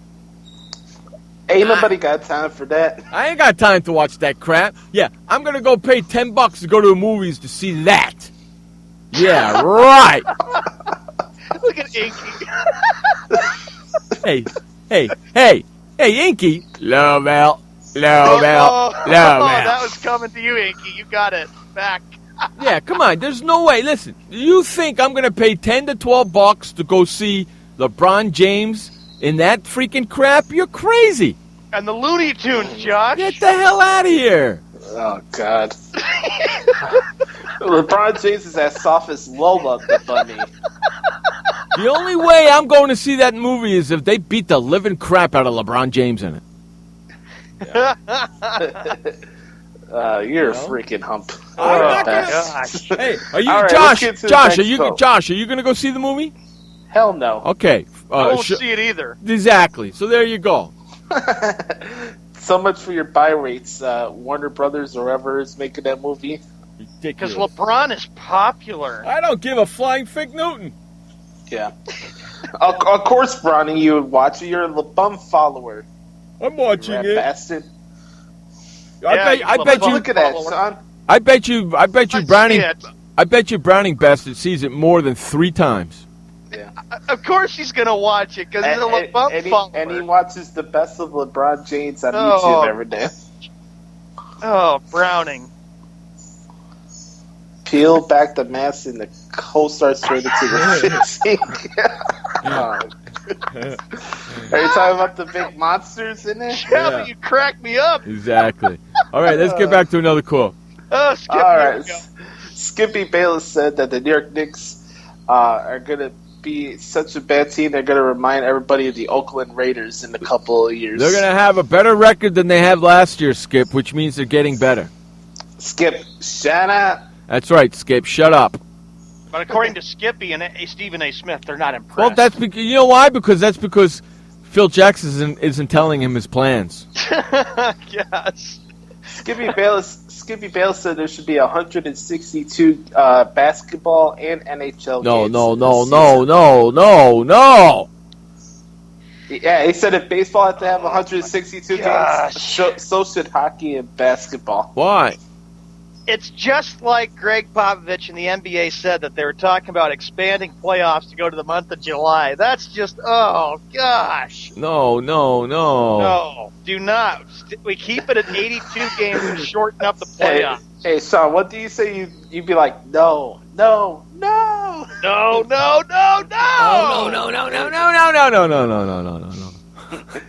Ain't nobody got time for that. I ain't got time to watch that crap. Yeah, I'm going to go pay $10 to go to the movies to see that. Yeah, right. Look at Inky. Hey, Inky. Love out. That was coming to you, Inky. You got it back. Yeah, come on. There's no way. Listen, you think I'm going to pay $10 to $12 to go see LeBron James in that freaking crap? You're crazy. And the Looney Tunes, Josh. Get the hell out of here. Oh, God. LeBron James is as soft as Lola the bunny. The only way I'm going to see that movie is if they beat the living crap out of LeBron James in it. Yeah. You're a freaking hump. Hey, are you Josh? Are you going to go see the movie? Hell no. Okay. I won't see it either. Exactly. So there you go. So much for your buy rates. Warner Brothers or whoever is making that movie. Because LeBron is popular. I don't give a flying fig Newton. Yeah. Of course, Bronny, you would watch it. You're a LeBum follower. I'm watching it. Bastard. I bet you. Look at that, son. I bet you Browning bastard sees it more than 3 times. Yeah. Of course he's going to watch it because he's a LeBum follower. And he watches the best of LeBron James on YouTube every day. Oh, Browning. Peel back the mask and the hole starts straight into the sink. Are you talking about the big monsters in there? Yeah, but you cracked me up. Exactly. All right, let's get back to another quote. Oh, Skippy, all right. Skippy Bayless said that the New York Knicks are going to be such a bad team, they're going to remind everybody of the Oakland Raiders in a couple of years. They're going to have a better record than they had last year, Skip, which means they're getting better. Skip, shut up. That's right, Skip, shut up. But according to Skippy and Stephen A. Smith, they're not impressed. Well, that's because you know why? Because Phil Jackson isn't telling him his plans. Yes. Skippy Bayless said there should be 162 basketball and NHL games. No. Yeah, he said if baseball had to have 162 games, so should hockey and basketball. Why? It's just like Greg Popovich and the NBA said that they were talking about expanding playoffs to go to the month of July. That's just, oh, gosh. No. No, do not. We keep it at 82 games and shorten up the playoffs. Hey, Sean, what do you say? You'd be like, no. No.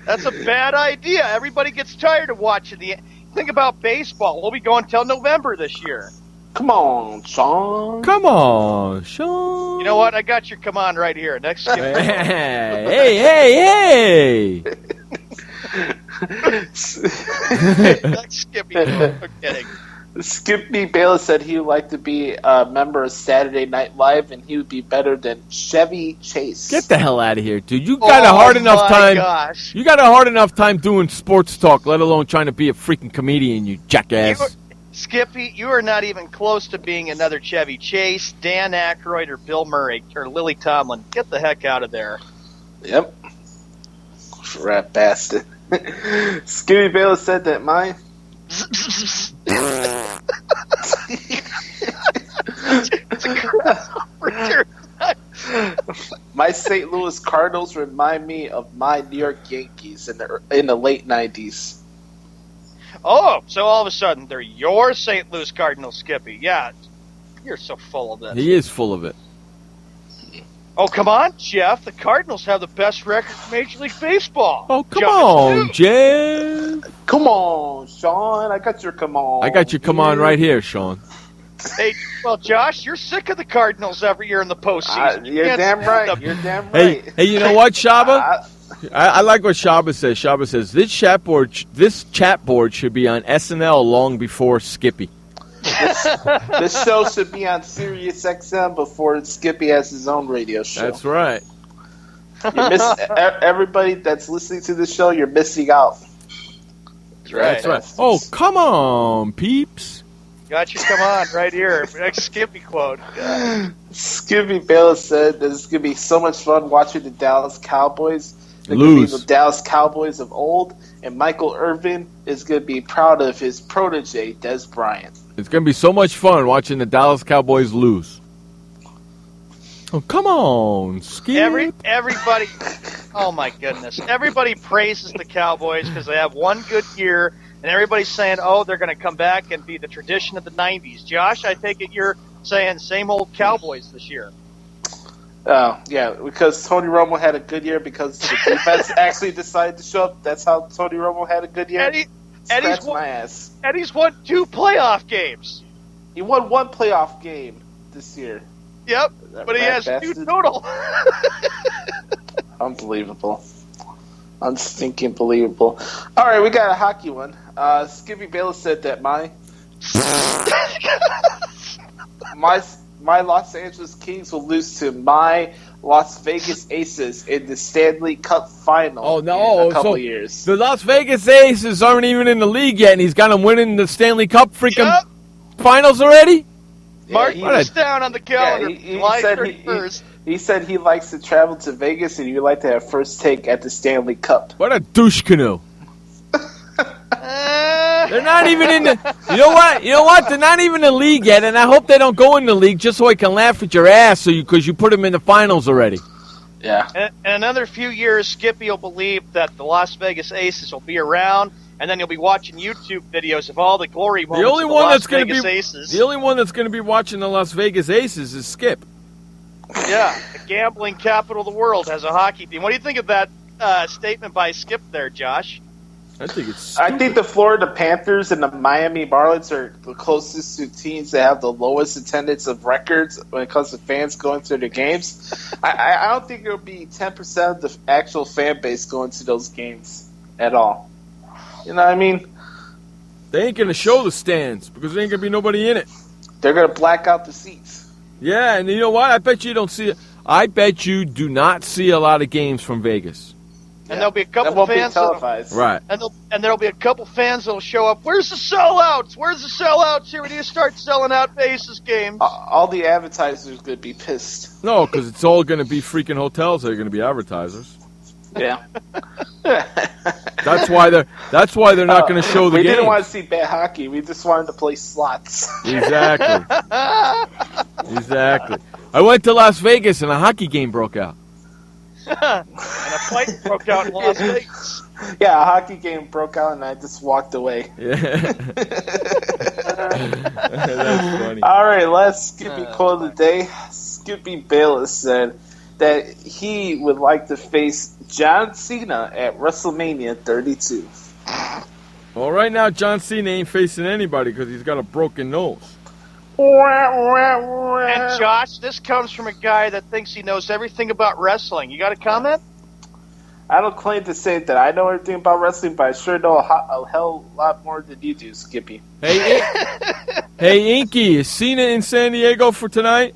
That's a bad idea. Everybody gets tired of watching the. Think about baseball. We'll be going till November this year. Come on, Sean. You know what? I got your come on right here. Next skip. Hey. Next Skippy. I'm kidding. Skippy Bayless said he would like to be a member of Saturday Night Live, and he would be better than Chevy Chase. Get the hell out of here, dude! You got a hard enough time. Gosh. You got a hard enough time doing sports talk, let alone trying to be a freaking comedian. You jackass. Skippy, you are not even close to being another Chevy Chase, Dan Aykroyd, or Bill Murray, or Lily Tomlin. Get the heck out of there. Yep. Rat bastard. Skippy Bayless said that my St. Louis Cardinals remind me of my New York Yankees in the late 90s. Oh, so all of a sudden they're your St. Louis Cardinals, Skippy. Yeah, you're so full of this. He is full of it. Oh, come on, Jeff. The Cardinals have the best record in Major League Baseball. Oh, come on, Jeff. Come on, Sean. I got your come on. I got your come on right here, Sean. Hey, well, Josh, you're sick of the Cardinals every year in the postseason. You're damn right. You're damn right. Hey, you know what, Shaba? I like what Shaba says. Shaba says this chat board should be on SNL long before Skippy. This show should be on Sirius XM before Skippy has his own radio show. That's right. Everybody that's listening to this show, you're missing out. That's right. Oh, come on, peeps. Got you. Come on, right here. Next Skippy quote. God. Skippy Bayless said that it's going to be so much fun watching the Dallas Cowboys. They're Lose. going to be the Dallas Cowboys of old, and Michael Irvin is going to be proud of his protege, Des Bryant. It's going to be so much fun watching the Dallas Cowboys lose. Oh, come on, Skip. Everybody, oh my goodness. Everybody praises the Cowboys because they have one good year, and everybody's saying, oh, they're going to come back and be the tradition of the 90s. Josh, I take it you're saying same old Cowboys this year. Yeah, because Tony Romo had a good year because the defense actually decided to show up. That's how Tony Romo had a good year. Scratch my ass. Eddie's won 2 playoff games. He won 1 playoff game this year. Yep, but he has 2 total. Unbelievable. Unstinking believable. All right, we got a hockey one. Skippy Bayless said that my Los Angeles Kings will lose to my Las Vegas Aces in the Stanley Cup final in a couple years. The Las Vegas Aces aren't even in the league yet, and he's got them winning the Stanley Cup freaking finals already? Mark this down on the calendar. July 31st. He said he likes to travel to Vegas, and he would like to have first take at the Stanley Cup. What a douche canoe. They're not even in the... You know what? They're not even in the league yet, and I hope they don't go in the league just so I can laugh at your ass because you put them in the finals already. Yeah. In another few years, Skippy will believe that the Las Vegas Aces will be around, and then you'll be watching YouTube videos of all the glory moments of the Las Vegas Aces. The only one that's going to be watching the Las Vegas Aces is Skip. Yeah, the gambling capital of the world has a hockey team. What do you think of that statement by Skip there, Josh? I think it's stupid. I think the Florida Panthers and the Miami Marlins are the closest to teams that have the lowest attendance of records when it comes to fans going to their games. I don't think there will be 10% of the actual fan base going to those games at all. You know what I mean? They ain't going to show the stands because there ain't going to be nobody in it. They're going to black out the seats. Yeah, and you know what? I bet you don't see it. I bet you do not see a lot of games from Vegas. And there'll be a couple fans. Right. And there'll be a couple fans that'll show up. Where's the sellouts? Where's the sellouts here? We need to start selling out Aces games. All the advertisers could be pissed. No, because it's all going to be freaking hotels that are going to be advertisers. Yeah. That's why they're not going to show the game. We didn't want to see bad hockey. We just wanted to play slots. Exactly. Exactly. I went to Las Vegas and a hockey game broke out. And a fight broke out in Las Vegas. Yeah, a hockey game broke out and I just walked away. Yeah. That's funny. All right, last Skippy quote of the day. Skippy Bayless said that he would like to face John Cena at WrestleMania 32. Well, right now, John Cena ain't facing anybody because he's got a broken nose. And Josh, this comes from a guy that thinks he knows everything about wrestling. You got a comment? I don't claim to say that I know everything about wrestling, but I sure know a hell lot more than you do, Skippy. Hey, Inky, is Cena in San Diego for tonight?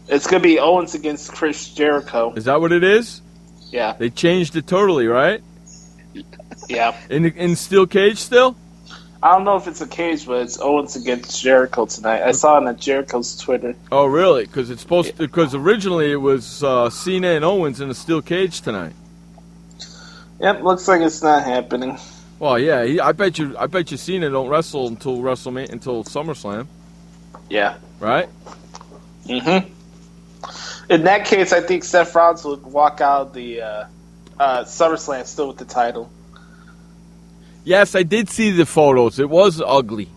It's going to be Owens against Chris Jericho. Is that what it is? Yeah. They changed it totally, right? Yeah. In steel cage still? I don't know if it's a cage, but it's Owens against Jericho tonight. I saw it on Jericho's Twitter. Oh, really? Because it's supposed to, because originally it was Cena and Owens in a steel cage tonight. Yep, looks like it's not happening. Well, yeah, I bet you Cena don't wrestle until SummerSlam. Yeah. Right? Mm-hmm. In that case, I think Seth Rollins would walk out the SummerSlam still with the title. Yes, I did see the photos. It was ugly.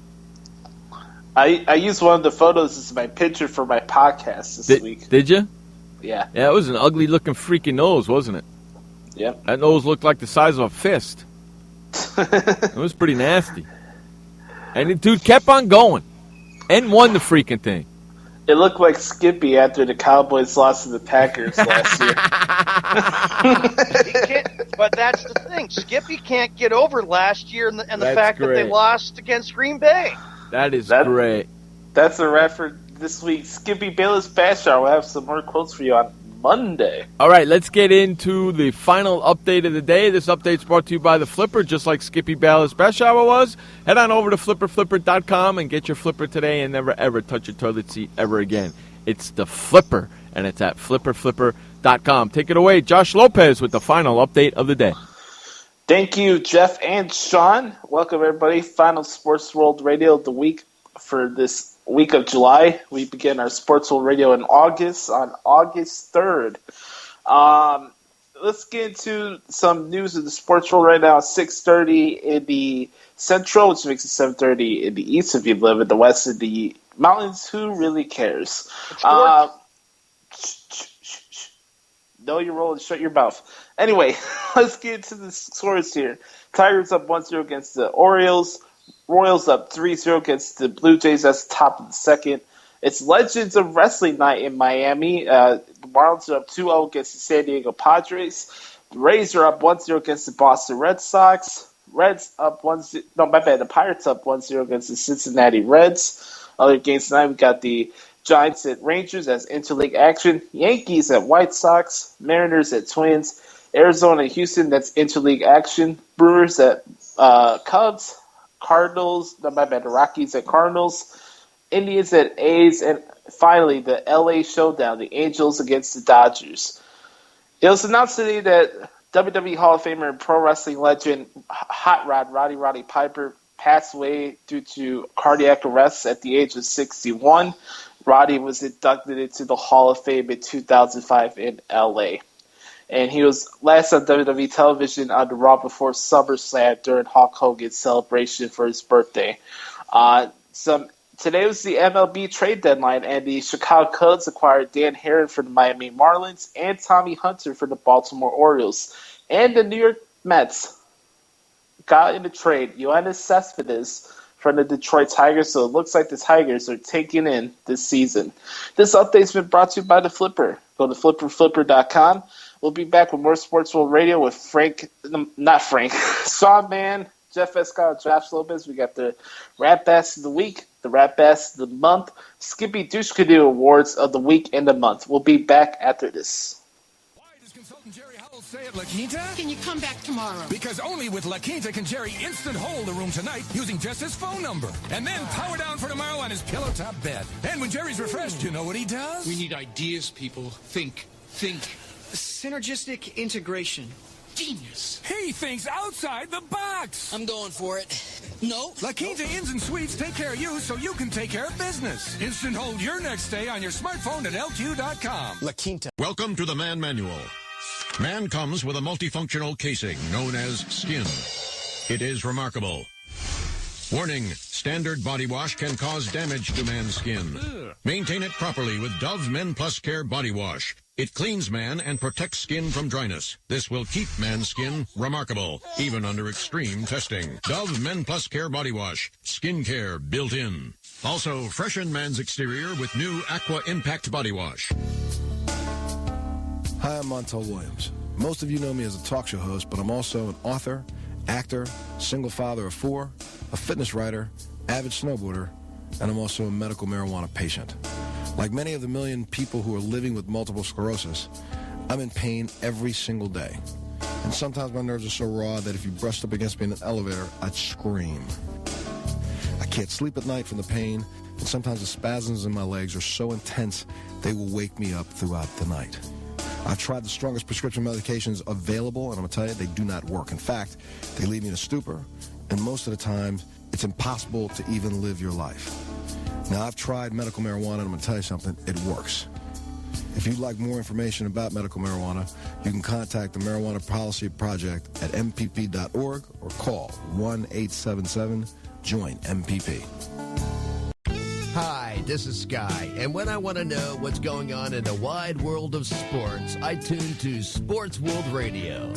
I used one of the photos as my picture for my podcast this week. Did you? Yeah. Yeah, it was an ugly-looking freaking nose, wasn't it? Yep. That nose looked like the size of a fist. It was pretty nasty. And the dude kept on going and won the freaking thing. It looked like Skippy after the Cowboys lost to the Packers last year. But that's the thing. Skippy can't get over last year and the fact that they lost against Green Bay. That is great. That's a wrap for this week. Skippy Bayless Bash Hour. We'll have some more quotes for you on Monday. All right, let's get into the final update of the day. This update's brought to you by the Flipper, just like Skippy Bayless Bash Hour was. Head on over to flipperflipper.com and get your Flipper today and never, ever touch your toilet seat ever again. It's the Flipper, and it's at flipperflipper.com. Take it away, Josh Lopez, with the final update of the day. Thank you, Jeff and Sean. Welcome, everybody. Final Sports World Radio of the week for this week of July. We begin our Sports World Radio in August, on August 3rd. Let's get into some news of the sports world right now. 6:30 in the Central, which makes it 7:30 in the East if you live in the West of the mountains. Who really cares? Know your role and shut your mouth. Anyway, let's get into the scores here. Tigers up 1-0 against the Orioles. Royals up 3-0 against the Blue Jays. That's top of the second. It's Legends of Wrestling night in Miami. The Marlins are up 2-0 against the San Diego Padres. The Rays are up 1-0 against the Boston Red Sox. Reds up 1-0. No, my bad. The Pirates up 1-0 against the Cincinnati Reds. Other games tonight, we got the Giants at Rangers as interleague action. Yankees at White Sox. Mariners at Twins. Arizona at Houston, that's interleague action. Brewers at Cubs. Cardinals, no, my bad, the Rockies at Cardinals. Indians at A's. And finally, the LA Showdown, the Angels against the Dodgers. It was announced today that WWE Hall of Famer and pro wrestling legend Hot Rod Roddy Piper passed away due to cardiac arrest at the age of 61. Roddy was inducted into the Hall of Fame in 2005 in LA. And he was last on WWE television on the Raw before SummerSlam during Hulk Hogan's celebration for his birthday. Today was the MLB trade deadline, and the Chicago Cubs acquired Dan Herron for the Miami Marlins and Tommy Hunter for the Baltimore Orioles. And the New York Mets got in the trade Yoenis Cespedes from the Detroit Tigers, so it looks like the Tigers are taking in this season. This update's been brought to you by the Flipper. Go to flipperflipper.com. We'll be back with more Sports World Radio with Sean Mann, Jeff Escott, Josh Lopez. We got the Rap Bass of the Week, the Rap Bass of the Month, Skippy Douche-Canoe Awards of the Week and the month. We'll be back after this. Why does consultant Jerry Howell say it, La Quinta? Can you come back tomorrow? Because only with La Quinta can Jerry instant hold the room tonight using just his phone number. And then power down for tomorrow on his pillow top bed. And when Jerry's refreshed, you know what he does? We need ideas, people. Think. Synergistic integration. Genius. He thinks outside the box. I'm going for it. No. La Quinta Inns and Suites take care of you so you can take care of business. Instant hold your next stay on your smartphone at LQ.com. La Quinta. Welcome to the Man Manual. Man comes with a multifunctional casing known as skin. It is remarkable. Warning, standard body wash can cause damage to man's skin. Maintain it properly with Dove Men Plus Care Body Wash. It cleans man and protects skin from dryness. This will keep man's skin remarkable, even under extreme testing. Dove Men Plus Care Body Wash. Skin care built in. Also, freshen man's exterior with new Aqua Impact Body Wash. Hi, I'm Montel Williams. Most of you know me as a talk show host, but I'm also an author, actor, single father of 4, a fitness writer, avid snowboarder, and I'm also a medical marijuana patient. Like many of the million people who are living with multiple sclerosis, I'm in pain every single day. And sometimes my nerves are so raw that if you brushed up against me in an elevator, I'd scream. I can't sleep at night from the pain, and sometimes the spasms in my legs are so intense they will wake me up throughout the night. I've tried the strongest prescription medications available, and I'm going to tell you, they do not work. In fact, they leave me in a stupor, and most of the time, it's impossible to even live your life. Now, I've tried medical marijuana, and I'm going to tell you something, it works. If you'd like more information about medical marijuana, you can contact the Marijuana Policy Project at mpp.org or call 1-877-JOIN-MPP. Hi, this is Sky, and when I want to know what's going on in the wide world of sports, I tune to Sports World Radio.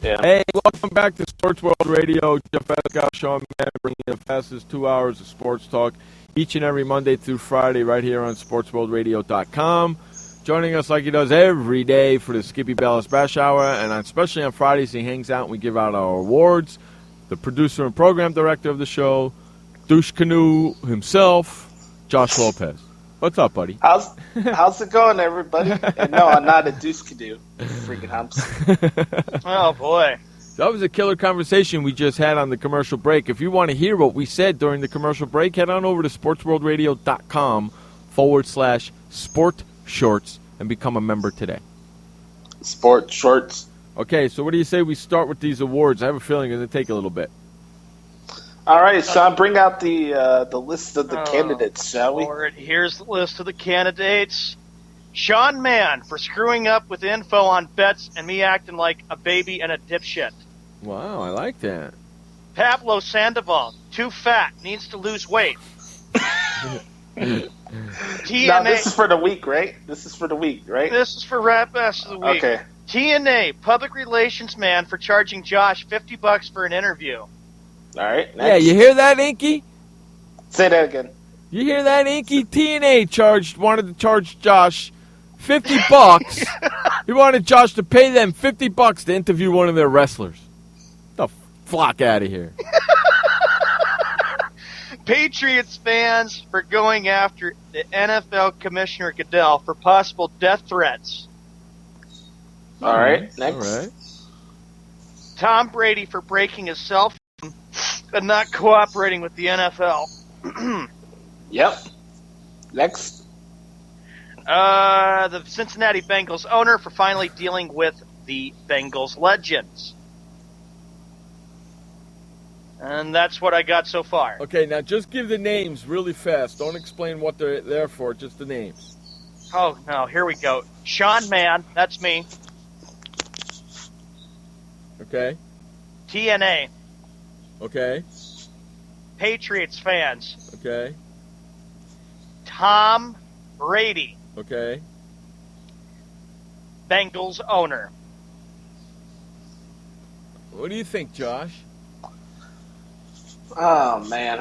Yeah. Hey, welcome back to Sports World Radio. Jeff Pascal, Sean Mann, bringing you the fastest 2 hours of sports talk each and every Monday through Friday right here on SportsWorldRadio.com. Joining us like he does every day for the Skippy Ballas Bash Hour, and especially on Fridays he hangs out and we give out our awards. The producer and program director of the show, Douche Canoe himself, Josh Lopez. What's up, buddy? How's it going, everybody? And no, I'm not a douche canoe. Freaking humps. Oh, boy. That was a killer conversation we just had on the commercial break. If you want to hear what we said during the commercial break, head on over to sportsworldradio.com/sport shorts and become a member today. Sport shorts. Okay, so what do you say we start with these awards? I have a feeling it's going to take a little bit. All right, Sean, bring out the list of the candidates, shall we? Lord, here's the list of the candidates. Sean Mann for screwing up with info on bets and me acting like a baby and a dipshit. Wow, I like that. Pablo Sandoval, too fat, needs to lose weight. TNA. Now, this is for the week, right? This is for Rap Bash of the Week. Okay. TNA, public relations man for charging Josh $50 for an interview. All right. Next. Yeah, you hear that, Inky? Say that again. You hear that, Inky? TNA wanted to charge Josh $50. He wanted Josh to pay them $50 to interview one of their wrestlers. Get the flock out of here. Patriots fans for going after the NFL Commissioner Goodell for possible death threats. All right, next. All right. Tom Brady for breaking his cell phone and not cooperating with the NFL. Yep. Next. The Cincinnati Bengals owner for finally dealing with the Bengals legends. And that's what I got so far. Okay, now just give the names really fast. Don't explain what they're there for, just the names. Oh, no, here we go. Sean Mann, that's me. Okay. TNA. Okay. Patriots fans. Okay. Tom Brady. Okay. Bengals owner. What do you think, Josh? Oh, man.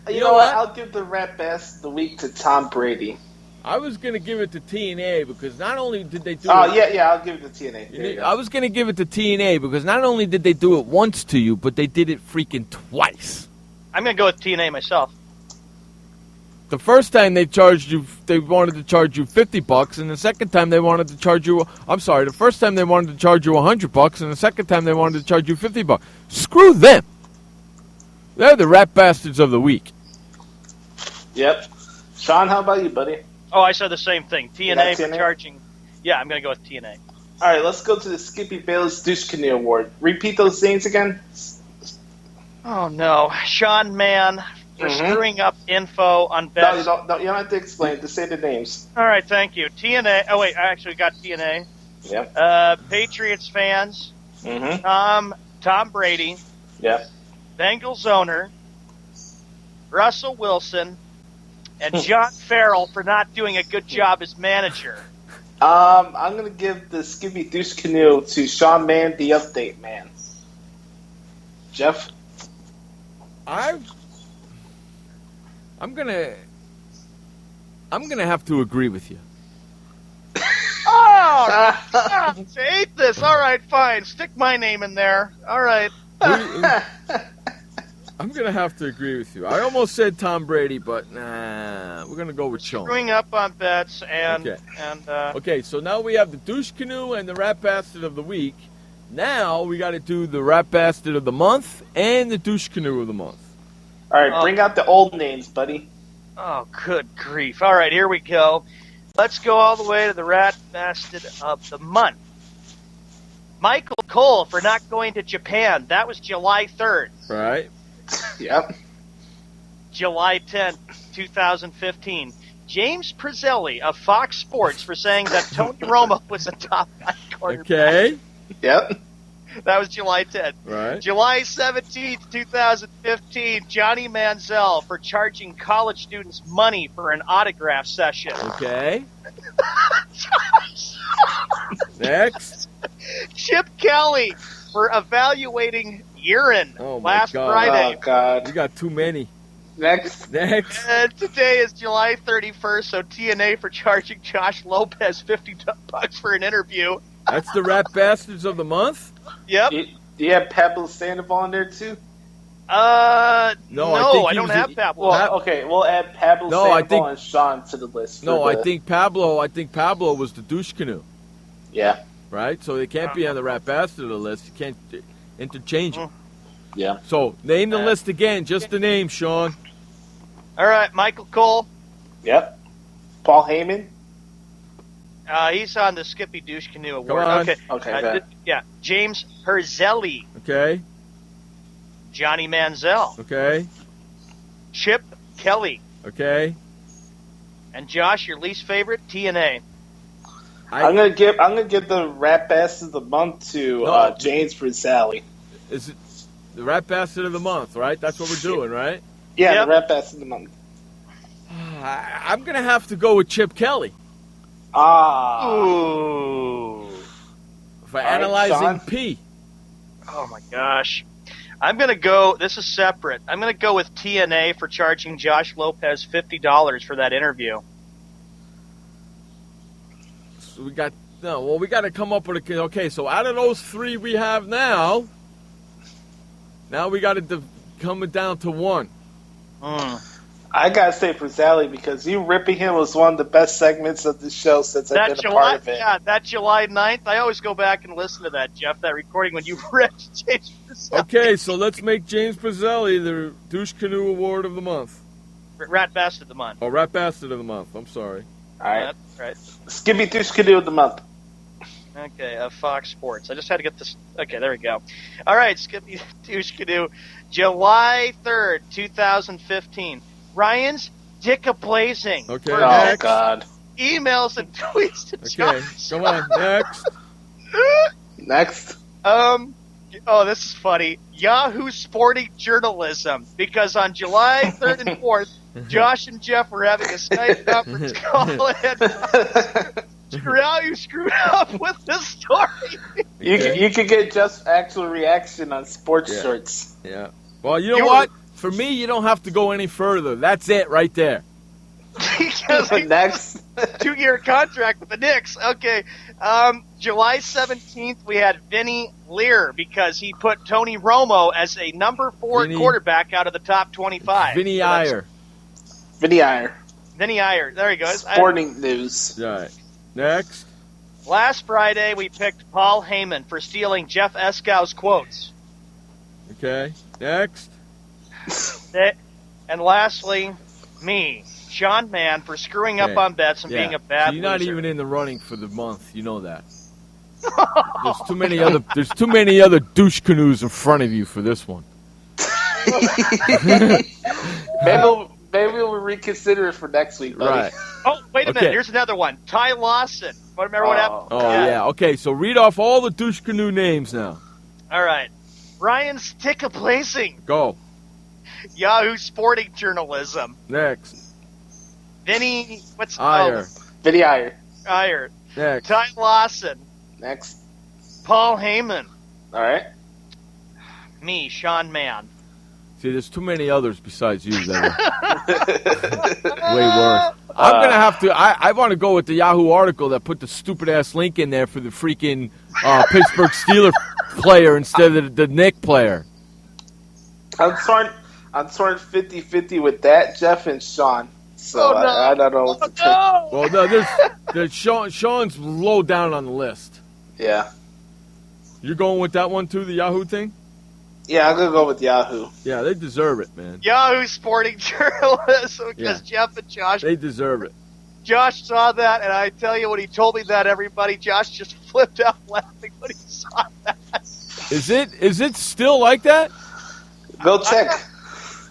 You know what? I'll give the Rap Bash of the Week to Tom Brady. I was going to give it to TNA because not only did they do I'll give it to TNA. I was going to give it to TNA because not only did they do it once to you, but they did it freaking twice. I'm going to go with TNA myself. The first time they wanted to charge you $50, and the second time they wanted to charge you. I'm sorry, the first time they wanted to charge you $100, and the second time they wanted to charge you $50. Screw them. They're the rat bastards of the week. Yep. Sean, how about you, buddy? Oh, I said the same thing. TNA for charging. Yeah, I'm going to go with TNA. All right, let's go to the Skippy Bayless Douche Canoe Award. Repeat those names again. Oh, no. Sean Mann for screwing up info on best. No, you don't have to explain. Just say the names. All right, thank you. TNA. Oh, wait, I actually got TNA. Yep. Patriots fans. Tom Brady. Yep. Bengals owner. Russell Wilson. And John Farrell for not doing a good job as manager. I'm going to give the Skippy Douche Canoe to Sean Mann, the update man. Jeff? I'm gonna have to agree with you. Oh, I hate this. All right, fine. Stick my name in there. All right. I'm going to have to agree with you. I almost said Tom Brady, but nah, we're going to go with Sean. Screwing up on bets and... Okay, so now we have the Douche Canoe and the Rat Bastard of the Week. Now we got to do the Rat Bastard of the Month and the Douche Canoe of the Month. All right, bring out the old names, buddy. Oh, good grief. All right, here we go. Let's go all the way to the Rat Bastard of the Month. Michael Cole for not going to Japan. That was July 3rd. Right. Yep. July 10th, 2015. James Prezzelli of Fox Sports for saying that Tony Romo was a top 5 quarterback. Okay. Yep. That was July 10th. Right. July 17th, 2015, Johnny Manziel for charging college students money for an autograph session. Okay. Next. Chip Kelly for evaluating urine last Friday. Oh, God. You got too many. Next. And today is July 31st, so TNA for charging Josh Lopez $50 for an interview. That's the Rat Bastards of the Month? Yep. Do you have Pablo Sandoval in there, too? No, I don't have Pablo. Well, okay, we'll add Pablo Sandoval and Sean to the list. I think Pablo was the Douche Canoe. Yeah. Right? So they can't be on the Rat Bastard of the list. You can't interchange them. Yeah. So name the list again. Just the name, Sean. All right, Michael Cole. Yep. Paul Heyman. He's on the Skippy Douche Canoe Award. Come on. Okay. Yeah. James Prezzelli. Okay. Johnny Manziel. Okay. Chip Kelly. Okay. And Josh, your least favorite, TNA. I'm gonna give the Rat Bastard of the Month to James Prezzelli. Is it the Rat Bastard of the Month, right? That's what we're doing, right? Yeah, Yep. the Rat Bastard of the Month. I'm gonna have to go with Chip Kelly. Ooh. For analyzing Sean? P. Oh, my gosh. I'm going to go, this is separate. I'm going to go with TNA for charging Josh Lopez $50 for that interview. So we got to come up with okay, so out of those three we have now we got to come down to one. I gotta say Prezzelli because you ripping him was one of the best segments of the show since I've been a part of it. Yeah, that July 9th. I always go back and listen to that, Jeff, that recording when you ripped James Prezzelli. Okay, so let's make James Prezzelli the Douche Canoe Award of the Month. Rat Bastard of the Month. Oh, Rat Bastard of the Month. I'm sorry. All right. That's right. Skippy Douche Canoe of the Month. Okay, Fox Sports. I just had to get this. Okay, there we go. All right, Skippy Douche Canoe. July 3rd, 2015. Ryan's Dick-a-blazing. Okay, Oh, God. Emails and tweets to Josh. Come on, next. Next. Oh, this is funny. Yahoo Sporting Journalism. Because on July 3rd and 4th, Josh and Jeff were having a Skype conference call and you screwed up with this story. You could get just actual reaction on sports shirts. Yeah. Well, you know what? For me, you don't have to go any further. That's it right there. Because Next. 2-year contract with the Knicks. Okay. July 17th, we had Vinny Lear because he put Tony Romo as a number 4 quarterback out of the top 25. Vinny Iyer. Vinny Iyer. Vinny Iyer. There he goes. Sporting News. All right. Next. Last Friday, we picked Paul Heyman for stealing Jeff Eskow's quotes. Okay. Next. And lastly, me, Sean Mann, for screwing up on bets and being a bad so you're not loser. even in the running for the month. You know that. There's too many other douche canoes in front of you for this one. Maybe we'll reconsider it for next week, buddy. Right. Oh, wait a minute. Here's another one. Ty Lawson. Remember what happened? Oh, yeah. Okay, so read off all the douche canoe names now. All right. Ryan Stickaplacing. Go. Yahoo Sporting Journalism. Next. Vinny, Iyer. Vinny Iyer. Iyer. Next. Ty Lawson. Next. Paul Heyman. All right. Me, Sean Mann. See, there's too many others besides you that are way worse. I'm going to have to... I want to go with the Yahoo article that put the stupid-ass link in there for the freaking Pittsburgh Steelers player instead of the Knick player. I'm torn 50-50 with that, Jeff and Sean. So I don't know what to pick. Well, no, there's Sean's low down on the list. Yeah. You're going with that one, too, the Yahoo thing? Yeah, I'm going to go with Yahoo. Yeah, they deserve it, man. Yahoo Sporting Journalism, because Jeff and Josh... They deserve it. Josh saw that, and I tell you, when he told me that, everybody, Josh just flipped out laughing when he saw that. Is it still like that? Go check.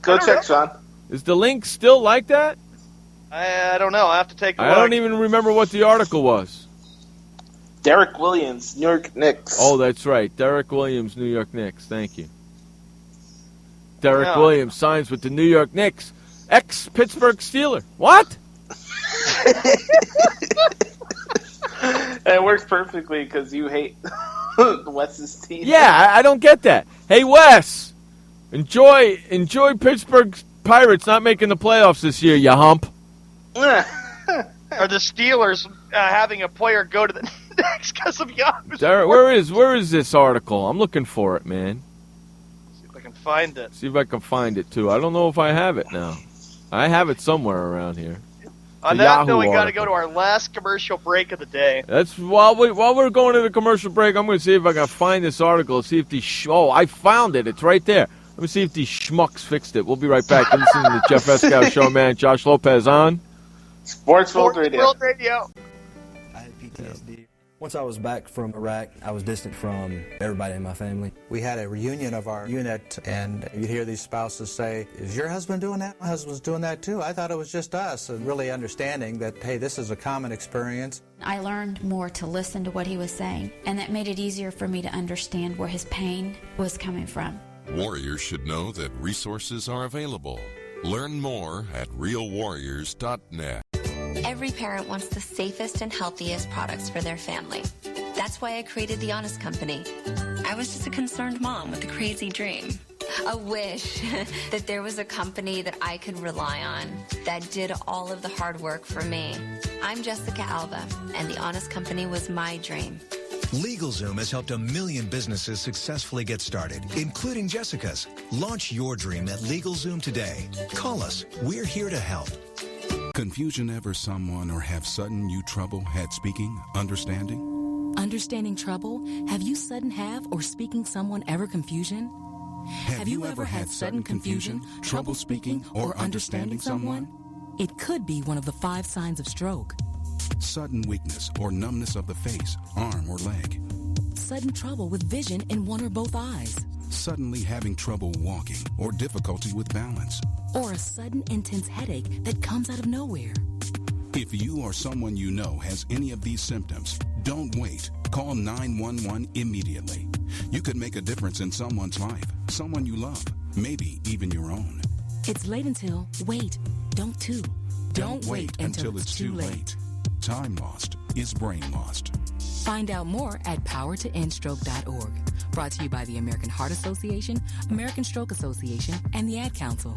Go check, Sean. Is the link still like that? I don't know. I have to take a look. I don't even remember what the article was. Derek Williams, New York Knicks. Oh, that's right. Derek Williams, New York Knicks. Thank you. Derek Williams signs with the New York Knicks. Ex-Pittsburgh Steeler. What? It works perfectly because you hate Wes's team. Yeah, I don't get that. Hey, Wes, enjoy Pittsburgh Pirates not making the playoffs this year, you hump. Or the Steelers having a player go to the Knicks because of Yahoo. Derek, where is this article? I'm looking for it, man. See if I can find it. See if I can find it, too. I don't know if I have it now. I have it somewhere around here. On that note, we got to go to our last commercial break of the day. That's while we're going to the commercial break, I'm going to see if I can find this article. See if these I found it. It's right there. Let me see if these schmucks fixed it. We'll be right back. You're listening to the Jeff Eskow Show, man. Josh Lopez on Sports World Radio. I had PTSD. Once I was back from Iraq, I was distant from everybody in my family. We had a reunion of our unit, and you'd hear these spouses say, "Is your husband doing that? My husband's doing that too. I thought it was just us." And really understanding that, hey, this is a common experience. I learned more to listen to what he was saying, and that made it easier for me to understand where his pain was coming from. Warriors should know that resources are available. Learn more at realwarriors.net. Every parent wants the safest and healthiest products for their family. That's why I created The Honest Company. I was just a concerned mom with a crazy dream. A wish that there was a company that I could rely on that did all of the hard work for me. I'm Jessica Alba, and The Honest Company was my dream. LegalZoom has helped 1 million businesses successfully get started, including Jessica's. Launch your dream at LegalZoom today. Call us. We're here to help. Confusion ever someone or have sudden you trouble had speaking, understanding? Understanding trouble? Have you sudden have or speaking someone ever confusion? Have you ever had sudden confusion, trouble speaking, or understanding someone? It could be one of the 5 signs of stroke. Sudden weakness or numbness of the face, arm, or leg. Sudden trouble with vision in one or both eyes. Suddenly having trouble walking or difficulty with balance. Or a sudden intense headache that comes out of nowhere. If you or someone you know has any of these symptoms, don't wait. Call 911 immediately. You could make a difference in someone's life, someone you love, maybe even your own. It's late until, wait, don't too. Don't wait until it's too late. Time lost is brain lost. Find out more at powertoendstroke.org. Brought to you by the American Heart Association, American Stroke Association, and the Ad Council.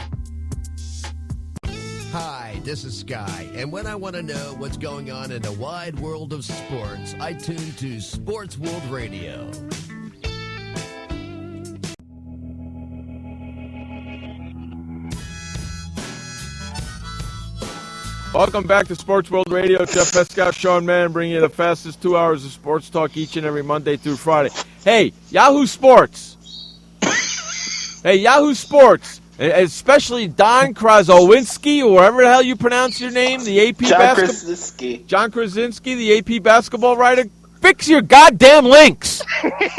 Hi, this is Sky, and when I want to know what's going on in the wide world of sports, I tune to Sports World Radio. Welcome back to Sports World Radio. Jeff Pescow, Sean Mann, bringing you the fastest 2 hours of sports talk each and every Monday through Friday. Hey, Yahoo Sports. Hey, Yahoo Sports. Especially Don Krasowinski, or whatever the hell you pronounce your name, the AP Krasinski. John Krasinski, the AP basketball writer. Fix your goddamn links. It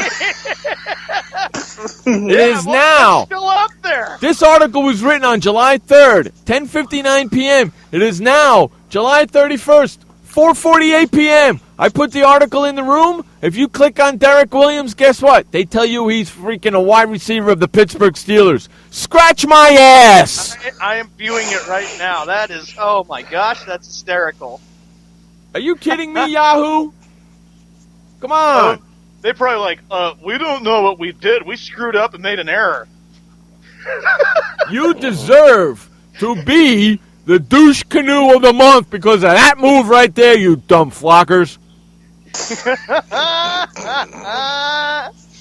is now. It's still up there. This article was written on July 3rd, 10:59 p.m. It is now July 31st, 4:48 p.m. I put the article in the room. If you click on Derek Williams, guess what? They tell you he's freaking a wide receiver of the Pittsburgh Steelers. Scratch my ass! I am viewing it right now. That is, oh my gosh, that's hysterical. Are you kidding me, Yahoo? Come on. They probably we don't know what we did. We screwed up and made an error. You deserve to be the douche canoe of the month because of that move right there, you dumb flockers.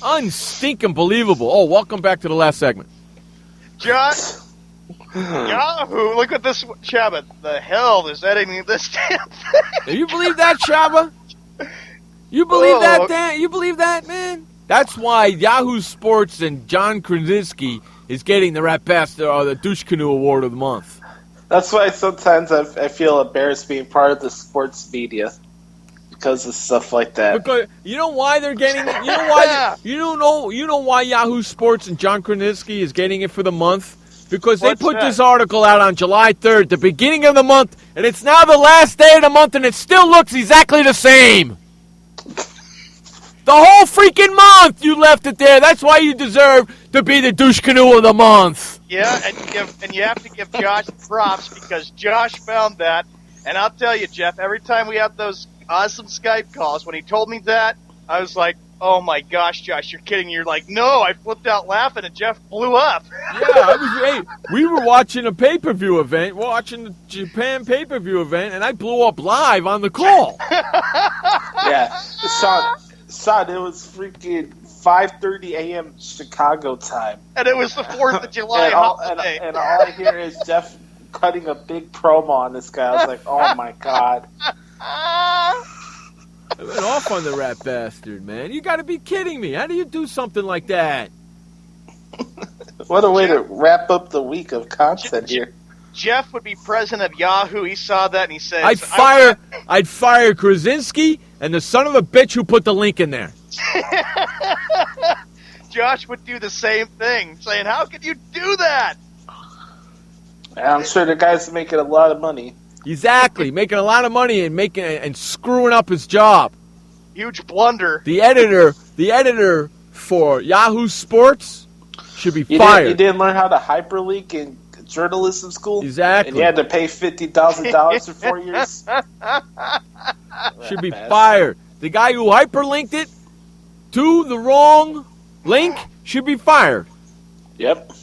Unstinking believable. Oh, welcome back to the last segment. Josh, Yahoo, look at this, Shabba. The hell is editing this damn thing? Do you believe that, Shabba? You believe that, Dan? You believe that, man? That's why Yahoo Sports and John Krasinski is getting the Rat Bastard or the Douche Canoe Award of the month. That's why sometimes I feel embarrassed being part of the sports media because of stuff like that. Because you know why they're getting it. You know why you know why Yahoo Sports and John Krasinski is getting it for the month. Because they put this article out on July 3rd, the beginning of the month, and it's now the last day of the month, and it still looks exactly the same. The whole freaking month you left it there. That's why you deserve to be the douche canoe of the month. Yeah, and you have to give Josh props because Josh found that. And I'll tell you, Jeff, every time we have those awesome Skype calls, when he told me that, I was like, oh my gosh, Josh, you're kidding. You're like, no, I flipped out laughing and Jeff blew up. Yeah, we were watching a pay-per-view event, watching the Japan pay-per-view event, and I blew up live on the call. Yeah, Son, it was freaking 5:30 a.m. Chicago time. And it was the 4th of July holiday. And all I hear is Jeff cutting a big promo on this guy. I was like, oh my God. I went off on the Rat Bastard, man. You got to be kidding me. How do you do something like that? What a way to wrap up the week of content here. Jeff would be president of Yahoo. He saw that and he said, I'd fire Krasinski and the son of a bitch who put the link in there. Josh would do the same thing, saying, how could you do that? I'm sure the guy's making a lot of money. Exactly, making a lot of money and screwing up his job. Huge blunder. The editor for Yahoo Sports should be fired. You didn't learn how to hyperlink in journalism school? Exactly. And you had to pay $50,000 for 4 years? Should be fired. The guy who hyperlinked it to the wrong link should be fired. Yep.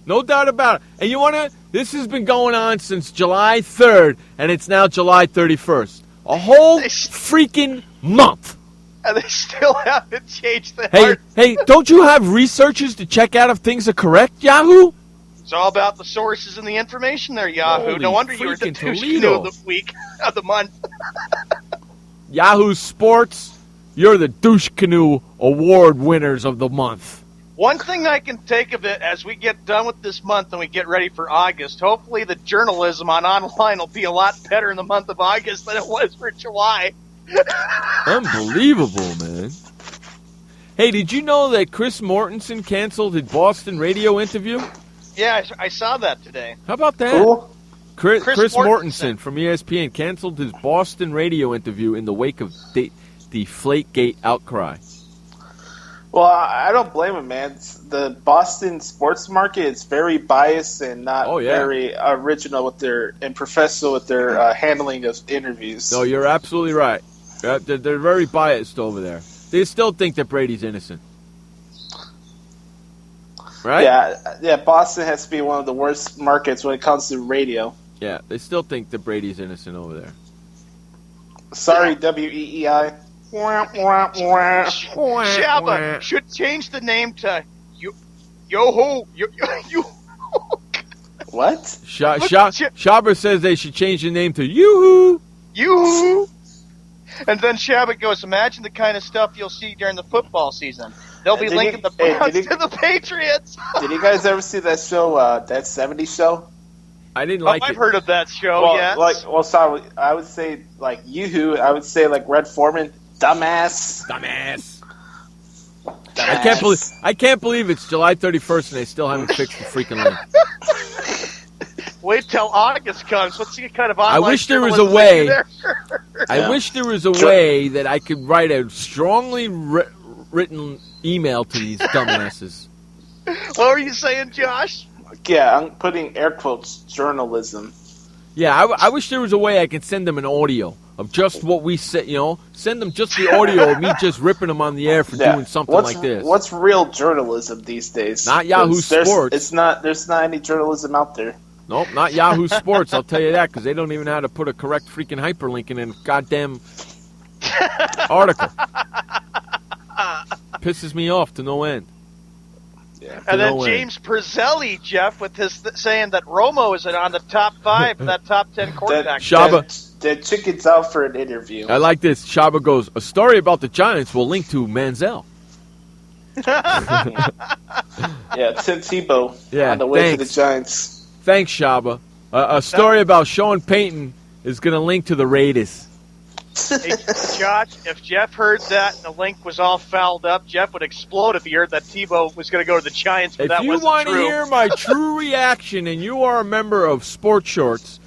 No doubt about it. And you want to... This has been going on since July 3rd, and it's now July 31st. A whole freaking month. And they still haven't changed the Hey, don't you have researchers to check out if things are correct, Yahoo? It's all about the sources and the information there, Yahoo. Holy No wonder you were the douche Toledo. of the week, of the month. Yahoo Sports, you're the Douche Canoe Award winners of the month. One thing I can take of it as we get done with this month and we get ready for August, hopefully the journalism on online will be a lot better in the month of August than it was for July. Unbelievable, man. Hey, did you know that Chris Mortensen canceled his Boston radio interview? Yeah, I saw that today. How about that? Cool. Chris Mortensen from ESPN canceled his Boston radio interview in the wake of the Deflategate outcry. Well, I don't blame him, man. The Boston sports market is very biased and not very original and professional with their handling of interviews. No, you're absolutely right. They're very biased over there. They still think that Brady's innocent. Right? Yeah, Boston has to be one of the worst markets when it comes to radio. Yeah, they still think that Brady's innocent over there. Sorry, WEEI. Shabba should change the name to Yo-Ho. What? Shabba says they should change the name to Yoo-Hoo. Yoo-Hoo. And then Shabba goes, imagine the kind of stuff you'll see during the football season. They'll be linking the Browns to the Patriots. Did you guys ever see that show, That 70s Show? I didn't like it. I've heard of that show, yes. Sorry, I would say, like, Yoo-Hoo. I would say, like, Red Foreman. Dumbass. I can't believe it's July 31st and they still haven't fixed the freaking link. Wait till August comes. Let's see what kind of online I wish there was a way. I wish there was a way that I could write a strongly written email to these dumbasses. What were you saying, Josh? Yeah, I'm putting air quotes, journalism. Yeah, I wish there was a way I could send them an audio of just what we said, send them just the audio of me just ripping them on the air for doing something like this. What's real journalism these days? Not Yahoo Sports. There's not any journalism out there. Nope, not Yahoo Sports, I'll tell you that, because they don't even know how to put a correct freaking hyperlink in a goddamn article. Pisses me off to no end. Yeah. And then James Prezzelli, Jeff, with his saying that Romo is on the top 5 for that top 10 quarterback. That chicken's out for an interview. I like this. Shabba goes, a story about the Giants will link to Manziel. Yeah, Tim Tebow on the way to the Giants. Thanks, Shabba. A story about Sean Payton is going to link to the Raiders. Hey, Josh, if Jeff heard that and the link was all fouled up, Jeff would explode if he heard that Tebow was going to go to the Giants, but if that wasn't true. If you want to hear my true reaction and you are a member of Sports Shorts,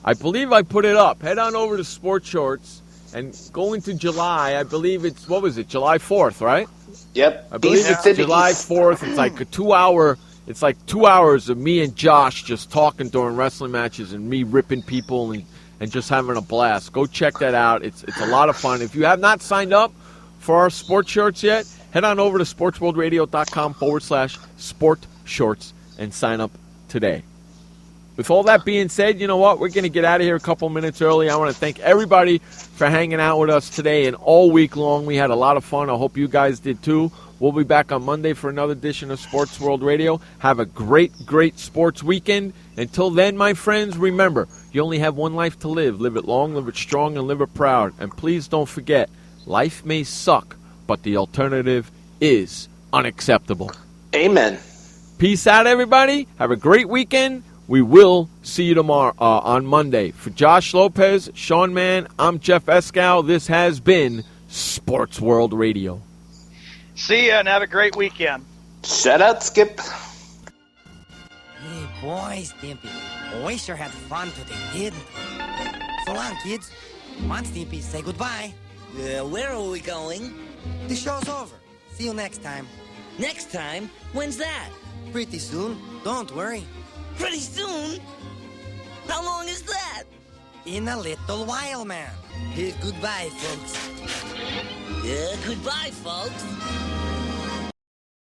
I believe I put it up. Head on over to Sports Shorts and go into July. I believe it's, July 4th, right? Yep. I believe it's July 4th. It's like a 2-hour... It's like 2 hours of me and Josh just talking during wrestling matches and me ripping people and just having a blast. Go check that out. It's a lot of fun. If you have not signed up for our sports shorts yet, head on over to sportsworldradio.com/sport shorts and sign up today. With all that being said, you know what? We're going to get out of here a couple minutes early. I want to thank everybody for hanging out with us today and all week long. We had a lot of fun. I hope you guys did too. We'll be back on Monday for another edition of Sports World Radio. Have a great, great sports weekend. Until then, my friends, remember, you only have one life to live. Live it long, live it strong, and live it proud. And please don't forget, life may suck, but the alternative is unacceptable. Amen. Peace out, everybody. Have a great weekend. We will see you tomorrow on Monday. For Josh Lopez, Sean Mann, I'm Jeff Escow. This has been Sports World Radio. See ya and have a great weekend. Shout out, Skip. Hey, boys, Stimpy. We sure had fun today, kid. So long, kids. Come on, Stimpy, say goodbye. Where are we going? The show's over. See you next time. Next time? When's that? Pretty soon. Don't worry. Pretty soon? How long is that? In a little while, man. Goodbye, folks. Goodbye, folks.